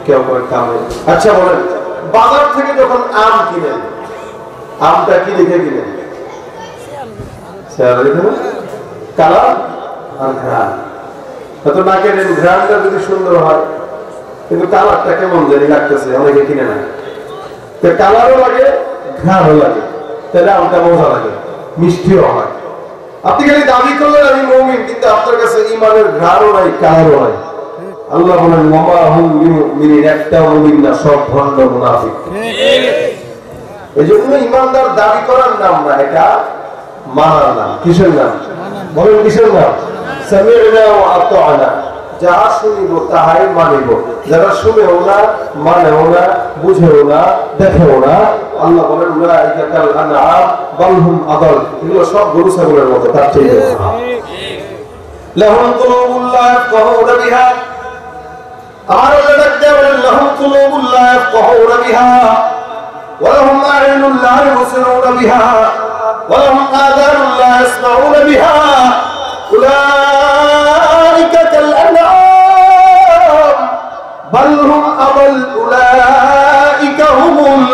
কেউ কয় কামে। আচ্ছা বলেন, বাজার থেকে যখন আম কিনেন, আমটা কি দেখে কিনেন? কালার আর ঘ্রাণ। হয়তো না কেনেন, ঘ্রাণটা যদি সুন্দর হয় কিন্তু কালারটা কেমন জানি লাগতেছে, অনেকে কিনে না। কালারও লাগে, ঘ্রাণও লাগে, তাহলে আমটা মজা লাগে, মিষ্টিও হয়। আপনি খালি দাবি করলেন আমি মুমিন, কিন্তু আপনার কাছে ঈমানের ঘ্রাণও নাই, কালারও নাই। আল্লাহ বলেন ওয়া হুম বিমুমিনিন, একটা মুমিন না, সব ভণ্ড মুনাফিক। এজন্য ঈমানদার দাবি করার নাম না, এটা মানার নাম। কিসের নাম বলেন? কিসের নাম? সামি'না ওয়া আতা'না, যা শুনিব তাহাই মানিব। যারা শুনেও না, মানেও না, বুঝেও না, দেখেও না, আল্লাহ বলেন উলাইকা কাল আনআম বাল হুম আদাল, এগুলো সব গরু ছাগলের মতো, তার চেয়ে খারাপ। লাহুম কুলুবুন লা ইয়াফকাহুনা বিহা, আর লাহুম কুলুবুন লা ইয়াফকাহুনা বিহা ওয়া লাহুম আ'ইনুন লা ইবসিরুনা বিহা ওয়া লাহুম আযানুন লা ইয়াসমাউনা বিহা উলাইকা কাল আনআম বাল হুম আদাল উলাইকা হুমুল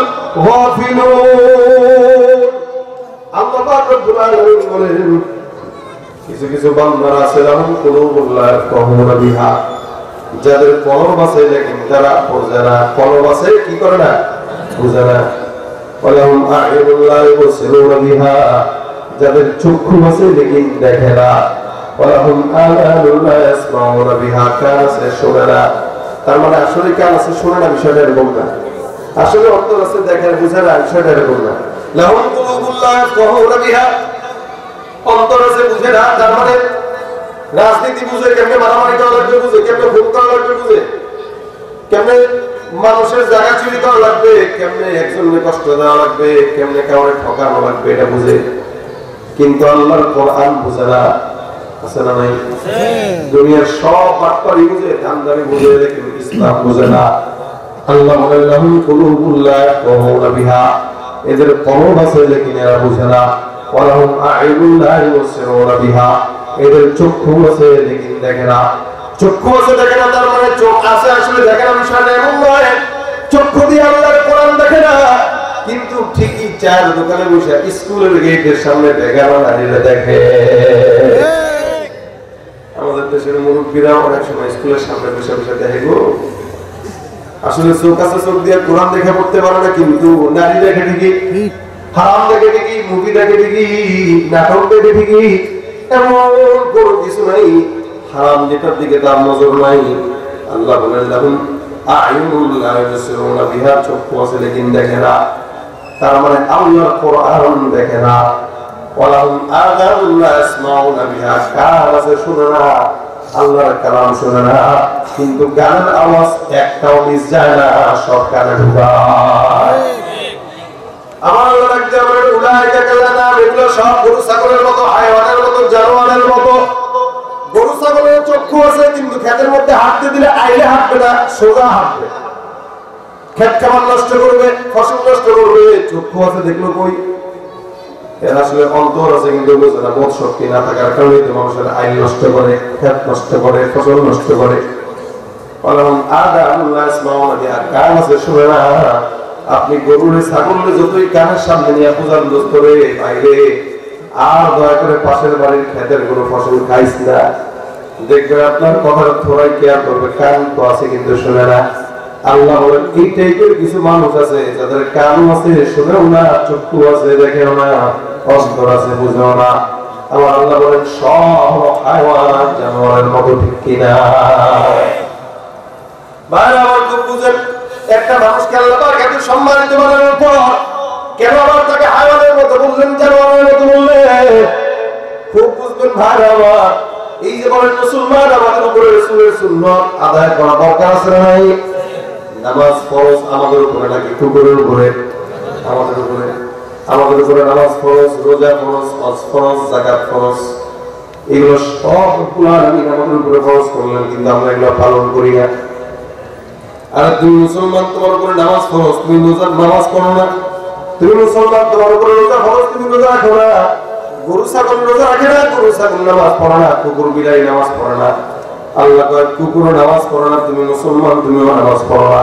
গাফিলুন। আল্লাহ পাক রব্বুল আলামিন বলেন কিছু কিছু বান্দারা আছে লাহুম কুলুবুন লা ইয়াফকাহুনা বিহা, যাদের কলব আছে লেকিন তারা বোঝে না। কলব আছে, কি করে না? বোঝে না। ওয়ালাহুম আ'ইনুন লা ইবসিরুনা বিহা, যাদের চক্ষু আছে লেকিন দেখে না। ওয়ালাহুম আযানুন লা ইয়াসমাউনা বিহা, কান আছে শোনে না। তার মানে আসলে কান আছে শোনে না, বিষয়টা এরকম না। আসলে অন্তর আছে দেখে বুঝে না, বিষয়টা এরকম না। লাহুম কুলুবুন লা ইয়াফকাহুনা বিহা, অন্তর আছে বুঝে না। তার মানে রাজনীতি বুঝে, কেমনে মারামারি করা লাগবে বুঝে, কেমনে ভোট করা লাগবে বুঝে, কেমনে মানুষের জায়গা চুরি করা লাগবে, কেমনে একজনকে কষ্ট দেওয়া লাগবে, কেমনে কাউকে ঠকানো লাগবে, এটা বুঝে। কিন্তু আল্লাহর কোরআন বুঝে না। আছে না নাই? দুনিয়ার সব বাটপারি বুঝে, ধান্দারি বুঝে, কিন্তু ইসলাম বুঝে না। আল্লাহ বলেন লাহুম কুলুবুন লা ইয়াফকাহুনা বিহা, এদের কলব আছে লেকিন এরা বুঝে না। ওয়ালাহুম আ'ইনুন লা ইবসিরুনা বিহা, এদের চক্ষু আছে লেকিন দেখে না। চক্ষু আছে দেখে না, তার মানে চোখ আছে আসলে দেখে না, বিষয়টা এমন নয়। চক্ষু দিয়ে আল্লাহর কোরআন দেখে না, কিন্তু ঠিকই চার দোকানে বসে স্কুলের গেটের সামনে বেগানা নারীরা দেখে। আমাদের দেশের মুরব্বীরা অনেক সময় স্কুলের সামনে বসে বসে দেখে গো, আসলে চোখ আছে, চোখ দিয়ে কোরআন দেখে পড়তে পারে না, কিন্তু নারী দেখে ঠিকই, হারাম দেখে ঠিকই, মুভি দেখে ঠিকই, নাটক দেখে ঠিকই। এমন কোনো কিছু নাই হারাম যেটার দিকে তার নজর নাই। আল্লাহ বলেন লাহুম আ'ইনুন লা ইবসিরুনা বিহা, চক্ষু আছে লেকিন দেখে না। তার মানে আল্লাহর কোরআন দেখে না। ওয়ালাহুম আযানুন লা ইয়াসমাউনা বিহা, কান আছে শুনে না, আল্লাহর কালাম শুনে না, কিন্তু গানের আওয়াজ একটাও মিস যায় না, সব কানে ঢুকায়। আমার আল্লাহ রাখতে হবে উলাইকা কাল আনআম, এগুলো সব গরু ছাগলের মতো, হায়াওয়ানের মতো, জানোয়ারের মতো। গরু ছাগলের চক্ষু আছে কিন্তু ক্ষেতের মধ্যে হাঁটতে দিলে আইলে হাঁটবে না, সোজা হাঁটবে, ক্ষেত খাবার নষ্ট করবে, ফসল নষ্ট করবে। চক্ষু আছে দেখলো কই? এর আসলে অন্তর আছে কিন্তু বোঝে না। বোধ শক্তি না থাকার কারণে তো মানুষের আইল নষ্ট করে, ক্ষেত নষ্ট করে, ফসল নষ্ট করে। ওয়ালাহুম আযানুন লা ইয়াসমাউনা বিহা, কান আছে শুনে না। আপনি গরুরে ছাগলরে যতই কানের সামনে নিয়ে পূজার দোষ করে বাইরে, আর দয়া করে পাশের বাড়ির ক্ষেতের কোনো ফসল খাইস না, দেখবেন আপনার কথার থোড়াই কেয়ার করবে। কান তো আছে কিন্তু শুনে না। আল্লাহ বলেন এই টাইপের কিছু মানুষ আছে যাদের কান আছে শুনেও না, চক্ষু আছে দেখেও না, অন্তর আছে বুঝেও না। আমার আল্লাহ বলেন সব হায়াওয়ান, জানোয়ারের মতো, ঠিক কিনা? ভাইরা আমার খুব বুঝেন, একটা মানুষকে আল্লাহ পাক এত সম্মানিত বানানোর পর কেন আবার তাকে হায়াওয়ানের মতো বললেন, জানোয়ারের মতো বললেন? খুব বুঝবেন ভাইরা আমার। এই যে বলেন মুসলমান, আমাদের উপরে রাসূলের সুন্নাত আদায় করা দরকার আছে না নাই? নামাজ ফরজ আমাদের উপরে নাকি কুকুরের উপরে? আমাদের উপরে। আমাদের উপরে নামাজ ফরজ, রোজা ফরজ, হজ ফরজ, যাকাত ফরজ। এগুলো সব আমাদের উপরে খরচ করলেন, কিন্তু আমরা এগুলো পালন করি না। আর তুমি মুসলমান, তোমার উপরে নামাজ ফরজ, তুমি নামাজ পড়ো না। তুমি মুসলমান, তোমার উপরে রোজা ফরজ, তুমি রোজা রাখো না। গরু ছাগল রোজা রাখে না, গরু ছাগল নামাজ পড়ে না, কুকুর বিড়াই নামাজ পড়ে না। আল্লাহ কয় কুকুরও নামাজ পড়ে না, তুমি মুসলমান, তুমিও নামাজ পড়ো না।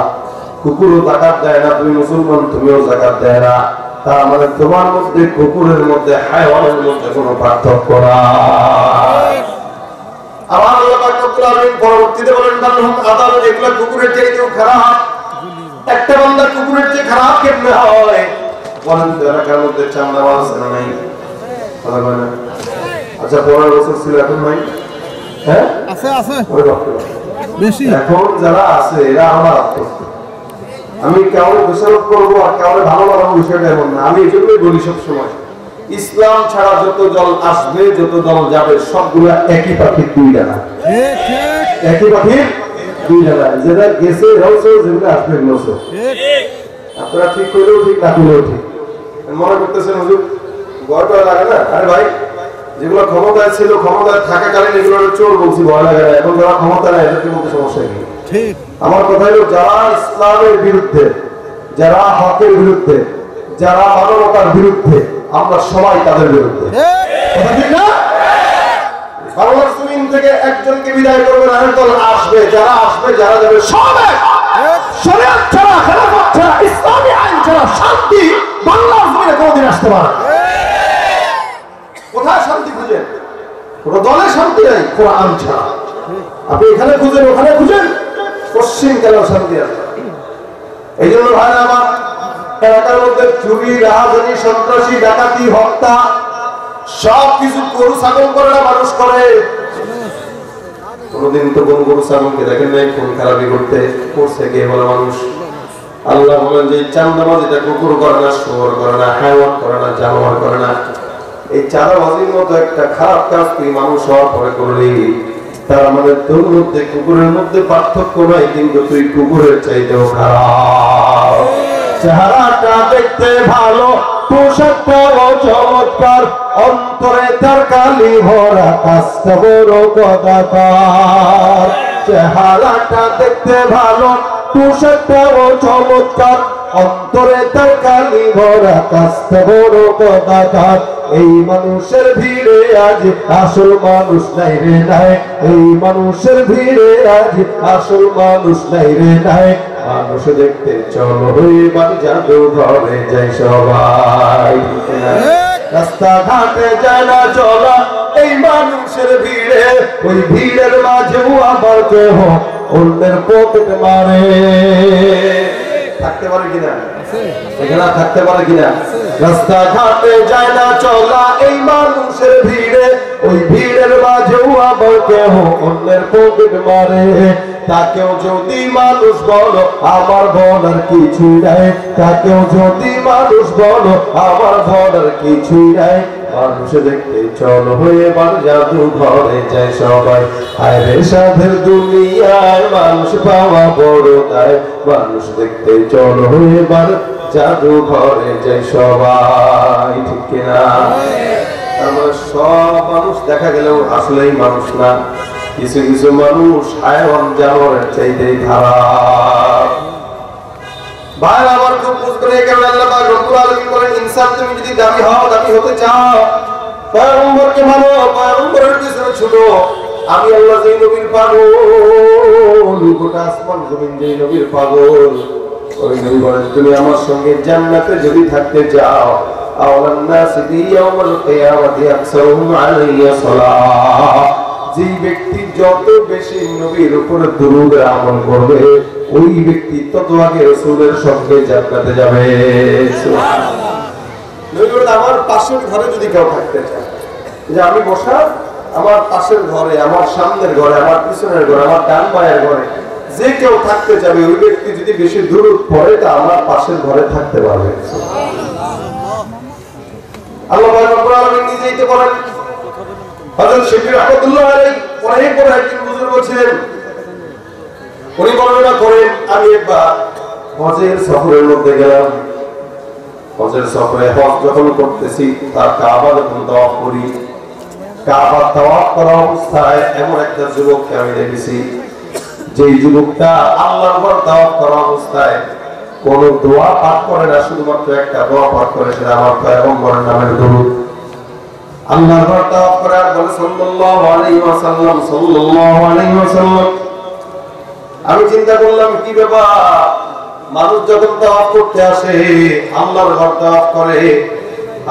কুকুরও যাকাত দেয় না, তুমি মুসলমান, তুমিও যাকাত দেয় না। তার মানে তোমার মধ্যে, কুকুরের মধ্যে, হায়াওয়ানের মধ্যে কোনো পার্থক্য নাই। আমার আল্লাহ পাক রব্বুল আলামিন পরবর্তীতে বলেন, বান্দাহুম আযাব, এগুলা কুকুরের চাইতেও খারাপ। একটা বান্দা কুকুরের চেয়ে খারাপ কেমনে হয়? বলেন তো, এলাকার মধ্যে চান্দা আছে না নাই? আচ্ছা, 15 বছর ছিল, এখন নাই? হ্যাঁ, আছে আছে, বেশি। এখন যারা আছে এরা আমার আমি কাউকে দোষারোপ করবো আর কাউকে ভালো বানাবো, বিষয়টা এমন না। আমি এই জন্যই বলি সবসময়, ইসলাম ছাড়া যত দল আসবে, যত দল যাবে, সবগুলা একই পাখির দুই ডানা। একই পাখির দুই ডানা, যেটা গেছে রয়েছে, যেগুলো আসবে রয়েছে। আপনারা ঠিক করলেও ঠিক, না করলেও ঠিক। মনে করতেছেন হুজুর ভয় টয় লাগে না? আরে ভাই, যেগুলো ক্ষমতায় ছিল, ক্ষমতায় থাকাকালীন এগুলো চোর বলছি, ভয় লাগে না। এখন যারা ক্ষমতা নেয় এদেরকে বলতে সমস্যা নেই। আমার কথা হলো, যারা ইসলামের বিরুদ্ধে, যারা হকের বিরুদ্ধে, যারা মানবতার বিরুদ্ধে, আমরা সবাই তাদের বিরুদ্ধে। কথা ঠিক না? বাংলার জমিন থেকে একজনকে বিদায় করবে, আরেক দল আসবে, যারা আসবে, যারা যাবে, সব এক। শরিয়ত ছাড়া, খেলাফত ছাড়া, ইসলামী আইন ছাড়া শান্তি বাংলার জমিনে কোনোদিন আসতে পারে না। কোথায় শান্তি খুঁজেন? কোন দলে শান্তি নাই কোরআন ছাড়া। আপনি এখানে খুঁজেন, ওখানে খুঁজেন, পশ্চিম কেন শান্তি আছে? এই জন্য ভাই আমার, এলাকার মধ্যে চুরি, রাহাজানি, সন্ত্রাসী, ডাকাতি, হত্যা সবকিছু গরু ছাগল করে না, মানুষ করে। কোনদিন তো কোন গরু ছাগলকে দেখেন নাই খুন খারাপি করতে? করছে কে বলে? মানুষ। আল্লাহ বলেন যে চাঁদাবাজি এটা কুকুর করে না, শুয়োর করে না, হাইওয়ান করে না, জানোয়ার করে না। এই চাঁদাবাজির মতো একটা খারাপ কাজ তুই মানুষ হওয়ার পরে করলি, তার মানে তোর মধ্যে কুকুরের মধ্যে পার্থক্য নাই, কিন্তু তুই কুকুরের চাইতেও খারাপ। চেহারাটা দেখতে ভালো, পোশাকটাও চমৎকার, অন্তরে তার কালি ভরা, কাজটা বড় কদাকার। চেহারাটা দেখতে ভালো, পোশাকটাও চমৎকার, অন্তরে তার কালি ভরা, কাজটা বড় কদাকার। এই মানুষের ভিড়ে আজ আসল মানুষ নাই রে নাই, এই মানুষের ভিড়ে আজ আসল মানুষ নাই রে নাই। মানুষ দেখতে চলো এবার জাদু ঘরে যাই সবাই, রাস্তা ঘাটে যায় না চলা এই মানুষের ভিড়ে, ওই ভিড়ের মাঝেও আবার কেহ অন্যের পকেট মারে। থাকতে পারে কিনা? এখানে থাকতে পারে কিনা? রাস্তা ঘাটে যায় না চলা এই মানুষের ভিড়ে, ওই ভিড়ের মাঝেও আবার কেহ অন্যের পকেট মারে। তাকেও যদি মানুষ বলো আমার বলার কিছু নাই, তাকেও যদি মানুষ বলো আমার বলার কিছু নাই। মানুষ দেখতে চলো এবার জাদু ঘরে যায় সবাই, আরে সাধের দুনিয়ায় মানুষ পাওয়া বড় দায়। মানুষ দেখতে চলো এবার জাদু ঘরে যায় সবাই, ঠিক কিনা? আমরা সব মানুষ দেখা গেলেও আসলেই মানুষ না। কিছু কিছু মানুষ হায়াওয়ান, জানোয়ারের চাইতেই খারাপ। ভাই আমার খুব বুঝ করে কেন আল্লাহ পাক রব্বুল আলামিন বলেন, ইনসান তুমি যদি দামি হও, দামি হতে চাও, পয়গম্বরকে মানো, পয়গম্বরের পিছনে ছুটো। আমি আল্লাহ যেই নবীর পাগল, গোটা আসমান জমিন যেই নবীর পাগল, ওই নবী বলেন তুমি আমার সঙ্গে জান্নাতে যদি থাকতে চাও, আওয়ালান নাস ইয়াউমাল কিয়ামাতি আকসারুহুম আলাইয়া সালাহ। যে ব্যক্তি যত বেশি নবীর উপরে দুরূদ আমল করবে, ওই ব্যক্তি তত আগে রাসূলের সঙ্গে জান্নাতে যাবে। সুবহানাল্লাহ। নবী বলেন আমার পাশের ঘরে যদি কেউ থাকতে চায়, যে আমি বসা আমার পাশের ঘরে, আমার সামনের ঘরে, আমার পিছনের ঘরে, আমার ডান বায়ের ঘরে যে কেউ থাকতে যাবে, ওই ব্যক্তি যদি বেশি দুরূদ পড়ে তা আমার পাশের ঘরে থাকতে পারবে। আল্লাহ রাব্বুল আলামিন নিজেই তো বলেন, হযরত শফিঈ রাহমাতুল্লাহ আলাইহি অনেক বড় একজন বুজুর্গ ছিলেন, উনি বর্ণনা করেন, আমি একবার হজের সফরের মধ্যে গেলাম। হজের সফরে হজ যখন করতেছি, তার কাবা যখন তাওয়াফ করি, কাবা তাওয়াফ করা অবস্থায় এমন একটা যুবককে আমি দেখেছি, যে যুবকটা আল্লাহর ঘর তাওয়াফ করা অবস্থায় কোন দোয়া পাঠ করে না, শুধুমাত্র একটা দোয়া পাঠ করে, সেটা আমার পয়গম্বরের নামের দরুদ। আল্লাহর ঘর তাওয়াফ করে আর বলে সাল্লাল্লাহু আলাইহি ওয়াসাল্লাম, সাল্লাল্লাহু আলাইহি ওয়াসাল্লাম। আমি চিন্তা করলাম কি ব্যাপার, মানুষ যখন তাওয়াফ করতে আসে, আল্লাহর ঘর তাওয়াফ করে,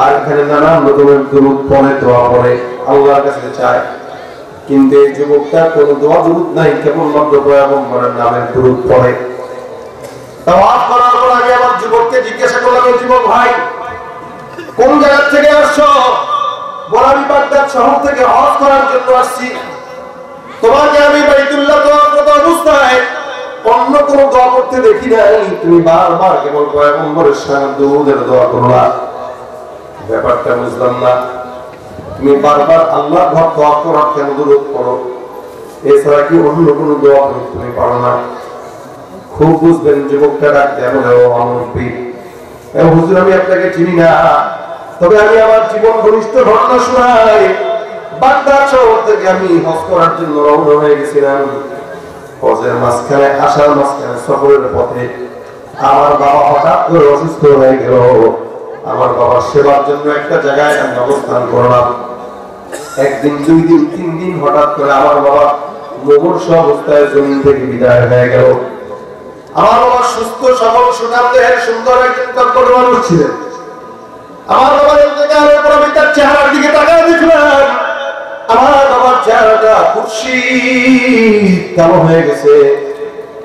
আর এখানে নানান রকমের দরুদ পড়ে, দোয়া পড়ে, আল্লাহর কাছে চায়, কিন্তু এই যুবকটা কোনো দোয়া দরুদ নাই, কেবলমাত্র পয়গম্বরের নামের দরুদ পড়ে। তাওয়াফ করার পর আমি আমার যুবককে জিজ্ঞাসা করলাম, যুবক ভাই, কোন জায়গা থেকে আসছো? বলে আমি বাগদাদ শহর থেকে হজ করার জন্য আসছি। তোমাকে আমি বাইতুল্লাহ তাওয়াফ করতে অবস্থায় অন্য কোন দোয়া করতে দেখি নাই, তুমি বারবার কেবল পয়গম্বরের সামনে দরুদের দোয়া করলা। ব্যাপারটা বুঝলাম না, তুমি বারবার আল্লাহর ঘর দোয়া করার কেন দরুদ পড়ো? এছাড়া কি অন্য কোনো দোয়া তুমি পারো না? খুব বুঝবেন যুবকটা ডাকতে বলে, ও আমার পীর, হুজুর আমি আপনাকে চিনি না, তবে আমি আমার জীবন ঘনিষ্ঠ ঘটনা শোনাই। বাগদাদ শহর থেকে আমি হজ করার জন্য রওনা হয়ে গেছিলাম। হজের মাঝখানে, আসার মাঝখানে, সফরের পথে আমার বাবা হঠাৎ করে অসুস্থ হয়ে গেল। আমার বাবার সেবার জন্য একটা জায়গায় আমি অবস্থান করলাম। একদিন, 2 দিন, 3 দিন, হঠাৎ করে আমার বাবা মুমূর্ষ অবস্থায় জমিন থেকে বিদায় হয়ে গেল। আমার বাবা সুস্থ সবল সুঠাম দেহের সুন্দর একজন তৎপর মানুষ ছিলেন। আমার বাবার ইন্তেকালের পর আমি তার চেহারার দিকে তাকায় দেখলাম, আমার বাবার চেহারাটা কুৎসিত কালো হয়ে গেছে।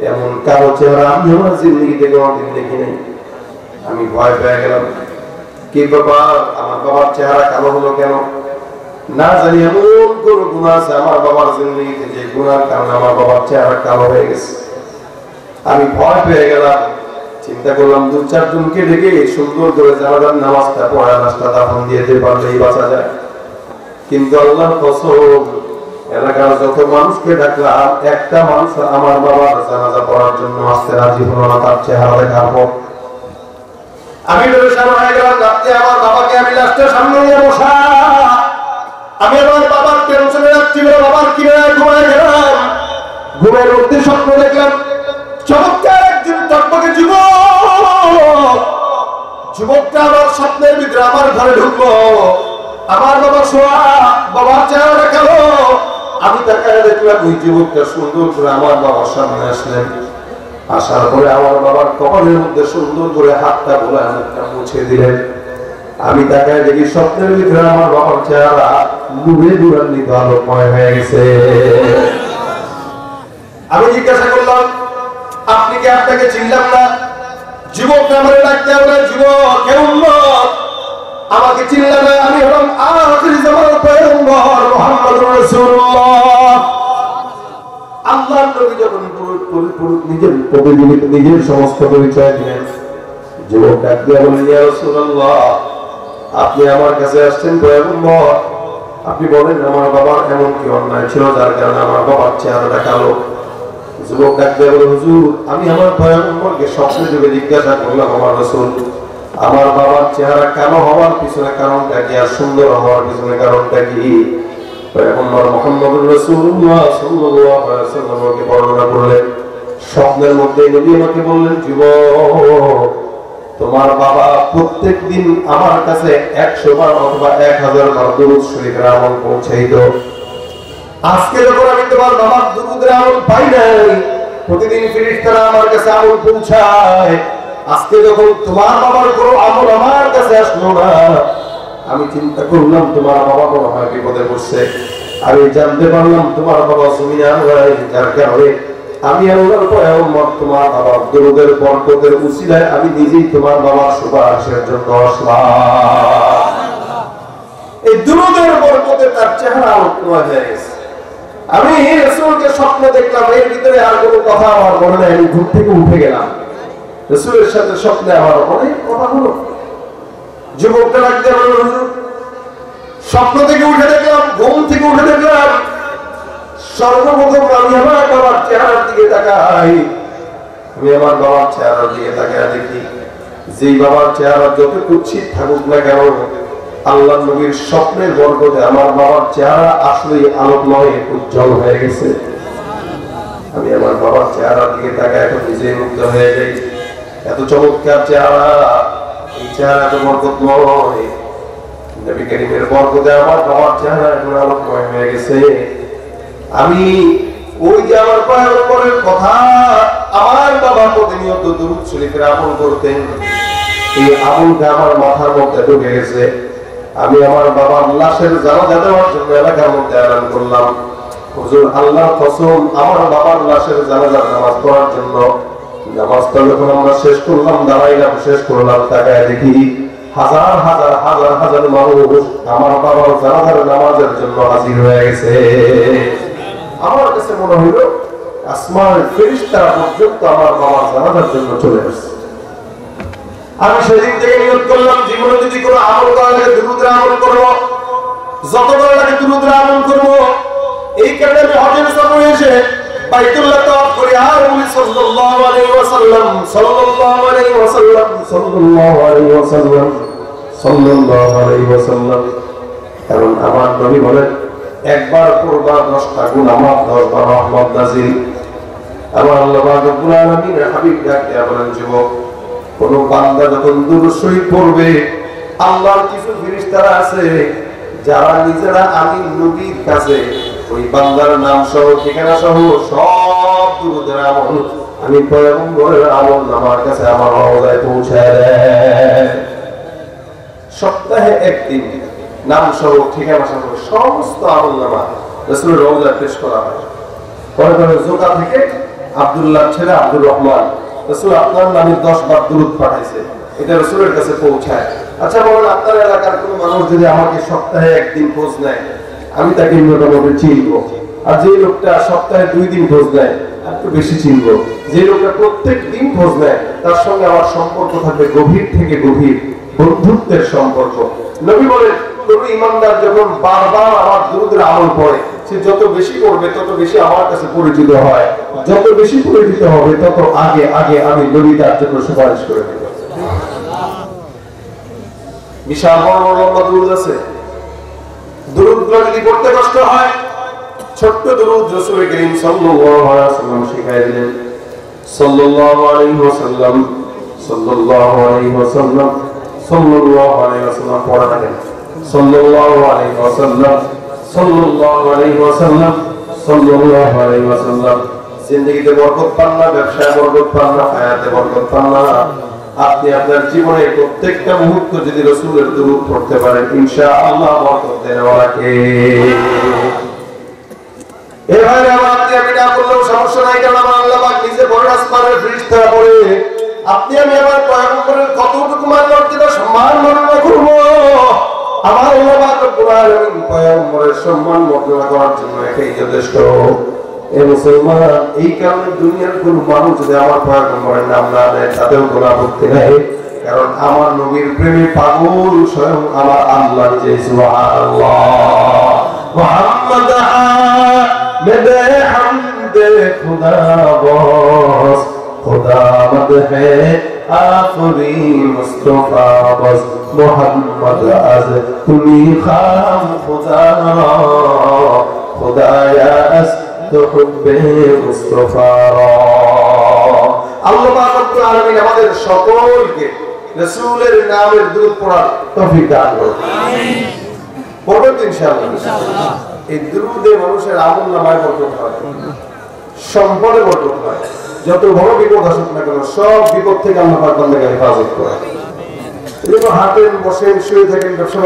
এমন কালো চেহারা আমি আমার জিন্দেগিতে কোনোদিন দেখি নাই। আমি ভয় পেয়ে গেলাম, কি ব্যাপার, আমার বাবার চেহারা কালো হলো কেন? না জানি এমন কোন গুনাহ আছে আমার বাবার জিন্দেগিতে, যে গুনার কারণে আমার বাবার চেহারা কালো হয়ে গেছে। আমি ভয় পেয়ে গেলাম। চিন্তা করলাম 2-4 জনকে ডেকে সুন্দর করে জানাজার নামাজটা পড়া, লাশটা দাফন দিয়ে দিতে পারলেই বাঁচা যায়। কিন্তু আল্লাহর কসম, এলাকার যত মানুষকে ডাকলাম, একটা মানুষ আমার বাবার জানাজা পড়ার জন্য আসতে রাজি হলো না। তার চেহারা দেখার পর আমি পেরেশান হয়ে গেলাম। রাতে আমার বাবাকে আমি লাশটার সামনে নিয়ে বসা, আমি আমার বাবার টেনশনে রাখছি, বাবার কিনারে ঘুমায় গেলাম। ঘুমের মধ্যে স্বপ্ন দেখলাম, চমৎকার একজন টকটকে যুবক, যুবকটা আমার স্বপ্নের ভিতরে আমার ঘরে ঢুকলো। আমার বাবা শোয়া, বাবার চেহারা কালো। আমি তাকায় দেখলাম ওই যুবকটা সুন্দর করে আমার বাবার সামনে আসলেন। আসার পরে আমার বাবার কপালের মধ্যে সুন্দর করে হাতটা বলে মুখটা মুছে দিলেন। আমি তাকায় দেখি স্বপ্নের ভিতরে আমার বাবার চেহারা নূরে নূরান্বিত আলোকময় হয়ে গেছে। আমি জিজ্ঞাসা করলাম, আপনি কি? আপনাকে চিনলাম না। যুবকটা আমার ডাকতে বলে, যুবক কেমন? আমাকে চিনলাম না, আমি হলাম আখির জামানার পয়গম্বর মুহাম্মদুর রাসূলুল্লাহ। আল্লাহর নবী যখন নিজের সমস্ত পরিচয় দিলেন, যুবক ডাক দিয়ে বলেন, ইয়া রাসূলুল্লাহ, আপনি আমার কাছে আসছেন পয়গম্বর, আপনি বলেন আমার বাবার এমন কি অন্যায় ছিল যার কারণে আমার বাবার চেহারাটা কালো? যুবক ডাক দিয়ে বলে, হুজুর আমি আমার পয়গম্বরকে স্বপ্নে যুগে জিজ্ঞাসা করলাম, আমার রাসূল, আমার বাবার চেহারা কালো হওয়ার পিছনে কারণটা কি, আর সুন্দর হওয়ার পিছনে কারণটা কি? পয়গম্বর মুহাম্মদুর রাসূলুল্লাহ সাল্লাল্লাহু আলাইহি ওয়াসাল্লাম আমাকে বর্ণনা করলেন। স্বপ্নের মধ্যে নবী আমাকে বললেন, যুবক তোমার বাবা প্রত্যেকদিন আমার কাছে 100 বার অথবা 1000 বার দরুদ শরীফের আমল পৌঁছাইতো। আজকে যখন আমি তোমার বাবার দরুদের আমল পাই নাই, প্রতিদিন ফেরেশতারা আমার কাছে আমল পৌঁছায়, আজকে যখন তোমার বাবার কোনো আমল আমার কাছে আসলো না, আমি চিন্তা করলাম তোমার বাবা মনে হয় বিপদে পড়ছে। আমি জানতে পারলাম তোমার বাবা জমিনে আনলাই, যার কারণে আমি আল্লাহর পয়গম্বর তোমার বাবার দরুদের বরকতের উসিলায় আমি নিজেই তোমার বাবার সুপারিশের জন্য আসলাম। এই দরুদের বরকতে তার চেহারা আলোকময় হয়ে গেছে। আমি রাসূলকে স্বপ্ন দেখলাম, এর ভিতরে আর কোনো কথা আমার মনে নাই। আমি ঘুম থেকে উঠে গেলাম, রাসূলের সাথে স্বপ্নে আমার অনেক কথা হলো। যুবকটা লাগতে বলল, হুজুর স্বপ্ন থেকে উঠে দেখলাম, ঘুম থেকে উঠে দেখলাম, সর্বপ্রথম আমি আমার বাবার চেহারার দিকে তাকাই। আমি আমার বাবার চেহারার দিকে তাকায় দেখি, যেই বাবার চেহারা যত কুৎসিত থাকুক না কেন, আল্লাহ নবীর স্বপ্নের বরকতে আমার বাবার চেহারা আসলেই আলোকময় উজ্জ্বল হয়ে গেছে। আমি আমার বাবার চেহারার দিকে তাকায় এখন নিজে মুগ্ধ হয়ে যাই। এত চমৎকার চেহারা, এই চেহারা এত বরকতময়। নবী করিমের বরকতে আমার বাবার চেহারা এখন আলোকময় হয়ে গেছে। আমি ওই যে আমার পয়গম্বরের কথা, আমার বাবা প্রতিনিয়ত দুরূদ শরীফের আমল করতেন, এই আমলটা আমার মাথার মধ্যে ঢুকে গেছে। আমি আমার বাবার লাশের জানাজা দেওয়ার জন্য এলাকার মধ্যে এলান করলাম, হুজুর আল্লাহর কসম আমার বাবার লাশের জানাজার নামাজ পড়ার জন্য নামাজটা যখন আমরা শেষ করলাম, দাঁড়াইলাম, শেষ করলাম, তাকায় দেখি হাজার হাজার হাজার হাজার মানুষ আমার বাবার জানাজার নামাজের জন্য হাজির হয়ে গেছে। আমার কাছে মনে হইল আসমানের ফেরেশতারা পর্যন্ত আমার বাবার জানাজার জন্য চলে আসছে। আমি সেদিন থেকে নিয়ত করলাম, জীবনে যদি কোনো আমল করা লাগে দুরূদের আমল করব, যত বড় লাগে দুরূদের আমল করব। এই কারণে আমি হজের সফরে এসে বাইতুল্লাহ তাওয়াফ করি আর বলি সাল্লাল্লাহু আলাইহি ওয়াসাল্লাম, সাল্লাল্লাহু আলাইহি ওয়াসাল্লাম, সাল্লাল্লাহু আলাইহি ওয়াসাল্লাম, সাল্লাল্লাহু আলাইহি ওয়াসাল্লাম। কারণ আমার নবী বলেন একবার পড়বা 10টা গুনাহ মাফ, 10 বার রহমত নাযিল। আমার আল্লাহ পাক রব্বুল আলামিনের হাবিব ডাকে বলেন, যুবক কোন বান্দা যখন দুরূদ শরীফ পড়বে, আল্লাহর কিছু ফেরেশতারা আছে যারা নিজেরা আমি নবীর কাছে ওই বান্দার নাম সহ ঠিকানা সহ সব দুরূদের আমল আমি পয়গম্বরের আমল আমার কাছে আমার রওজায় পৌঁছায় দেয়। সপ্তাহে একদিন নাম সহ ঠিকানা সহ সমস্ত আমল নামা রাসূলের রওজায় পেশ করা হয়। পরে জোকা থেকে আব্দুল্লাহ ছেলে আব্দুর রহমান, রাসূল আপনার নামে 10 বার দুরূদ পাঠাইছে, এটা রাসূলের কাছে পৌঁছায়। আচ্ছা বলেন, আপনার এলাকার কোন মানুষ যদি আমাকে সপ্তাহে একদিন খোঁজ নেয়, আমি তাকে মোটামুটি চিনব। আর যে লোকটা সপ্তাহে 2 দিন খোঁজ নেয় একটু বেশি চিনব। যে লোকটা প্রত্যেক দিন খোঁজ নেয় তার সঙ্গে আমার সম্পর্ক থাকবে গভীর থেকে গভীর বন্ধুত্বের সম্পর্ক। নবী বলেন কোন ইমানদার যখন বারবার আমার দুরূদের আমল পড়ে, সে যত বেশি করবে তত বেশি আমার কাছে পরিচিত হয়, যত বেশি পরিচিত হবে তত আগে আগে আমি নবী তার জন্য সুপারিশ করে দেব। বিশাল বড় বড় লম্বা দুরূদ আছে, দুরূদগুলো যদি পড়তে কষ্ট হয়, ছোট্ট দুরূদ রাসূল করিম সাল্লাল্লাহু আলাইহি ওয়াসাল্লাম শিখাই দিলেন। সাল্লাল্লাহু আলাইহি ওয়াসাল্লাম, সাল্লাল্লাহু আলাইহি ওয়াসাল্লাম, সাল্লাল্লাহু আলাইহি ওয়াসাল্লাম পড়া থাকেন। সাল্লাল্লাহু আলাইহি ওয়াসাল্লাম, সাল্লাল্লাহু আলাইহি ওয়াসাল্লাম, সাল্লাল্লাহু আলাইহি ওয়াসাল্লাম। জিন্দেগিতে বরকত পান না, ব্যবসায় বরকত পান না, হায়াতে বরকত পান না, আপনি আপনার জীবনে প্রত্যেকটা মুহূর্ত যদি রাসূলের দুরূদ পড়তে পারেন, ইনশাআল্লাহ বরকত দেওয়ালা কে। এবারে আপনি আমি না বললেও সমস্যা নাই, কারণ আমার আল্লাহ পাক নিজে বড় আসমানের ফেরেশতারা পড়ে। আপনি আমি আমার পয়গম্বরের কতটুকু মান মর্যাদা সম্মান বর্ণনা করব। আমার আল্লাহ পাক রব্বুল আলামিন পয়গম্বরের সম্মান বর্ণনা করার জন্য এটাই যথেষ্ট। এ মুসলমান, এই কারণে দুনিয়ার কোন মানুষ যদি আমার পয়গম্বরের নাম না নেয় তাতেও কোনো আপত্তি নাই, কারণ আমার নবীর প্রেমে পাগল স্বয়ং আমার আল্লাহ নিজে। সুবহানাল্লাহ। মুহাম্মদ মেদে হামদে খুদা বস, খুদা মদহে আফরি মুস্তাফা বস, মুহাম্মদ আজ তুমি খাম খুদা খুদায়া আস মুস্তাফা। আল্লাহ পাক রব্বুল আলামিন আমাদের সকলকে রাসূলের নামের দুরূদ পড়ার তৌফিক দান করুন। আমিন। পড়বেন ইনশাআল্লাহ। ইনশাআল্লাহ। এই দুরূদে মানুষের আমলনামায় বরকত হয়, সম্পদে বরকত হয়। যত বড় বিপদ আসুক না কেন, সব বিপদ থেকে আল্লাহ পাক বান্দাকে হেফাজত করে। এজন্য হাঁটেন, বসেন, শুয়ে থাকেন, ব্যবসা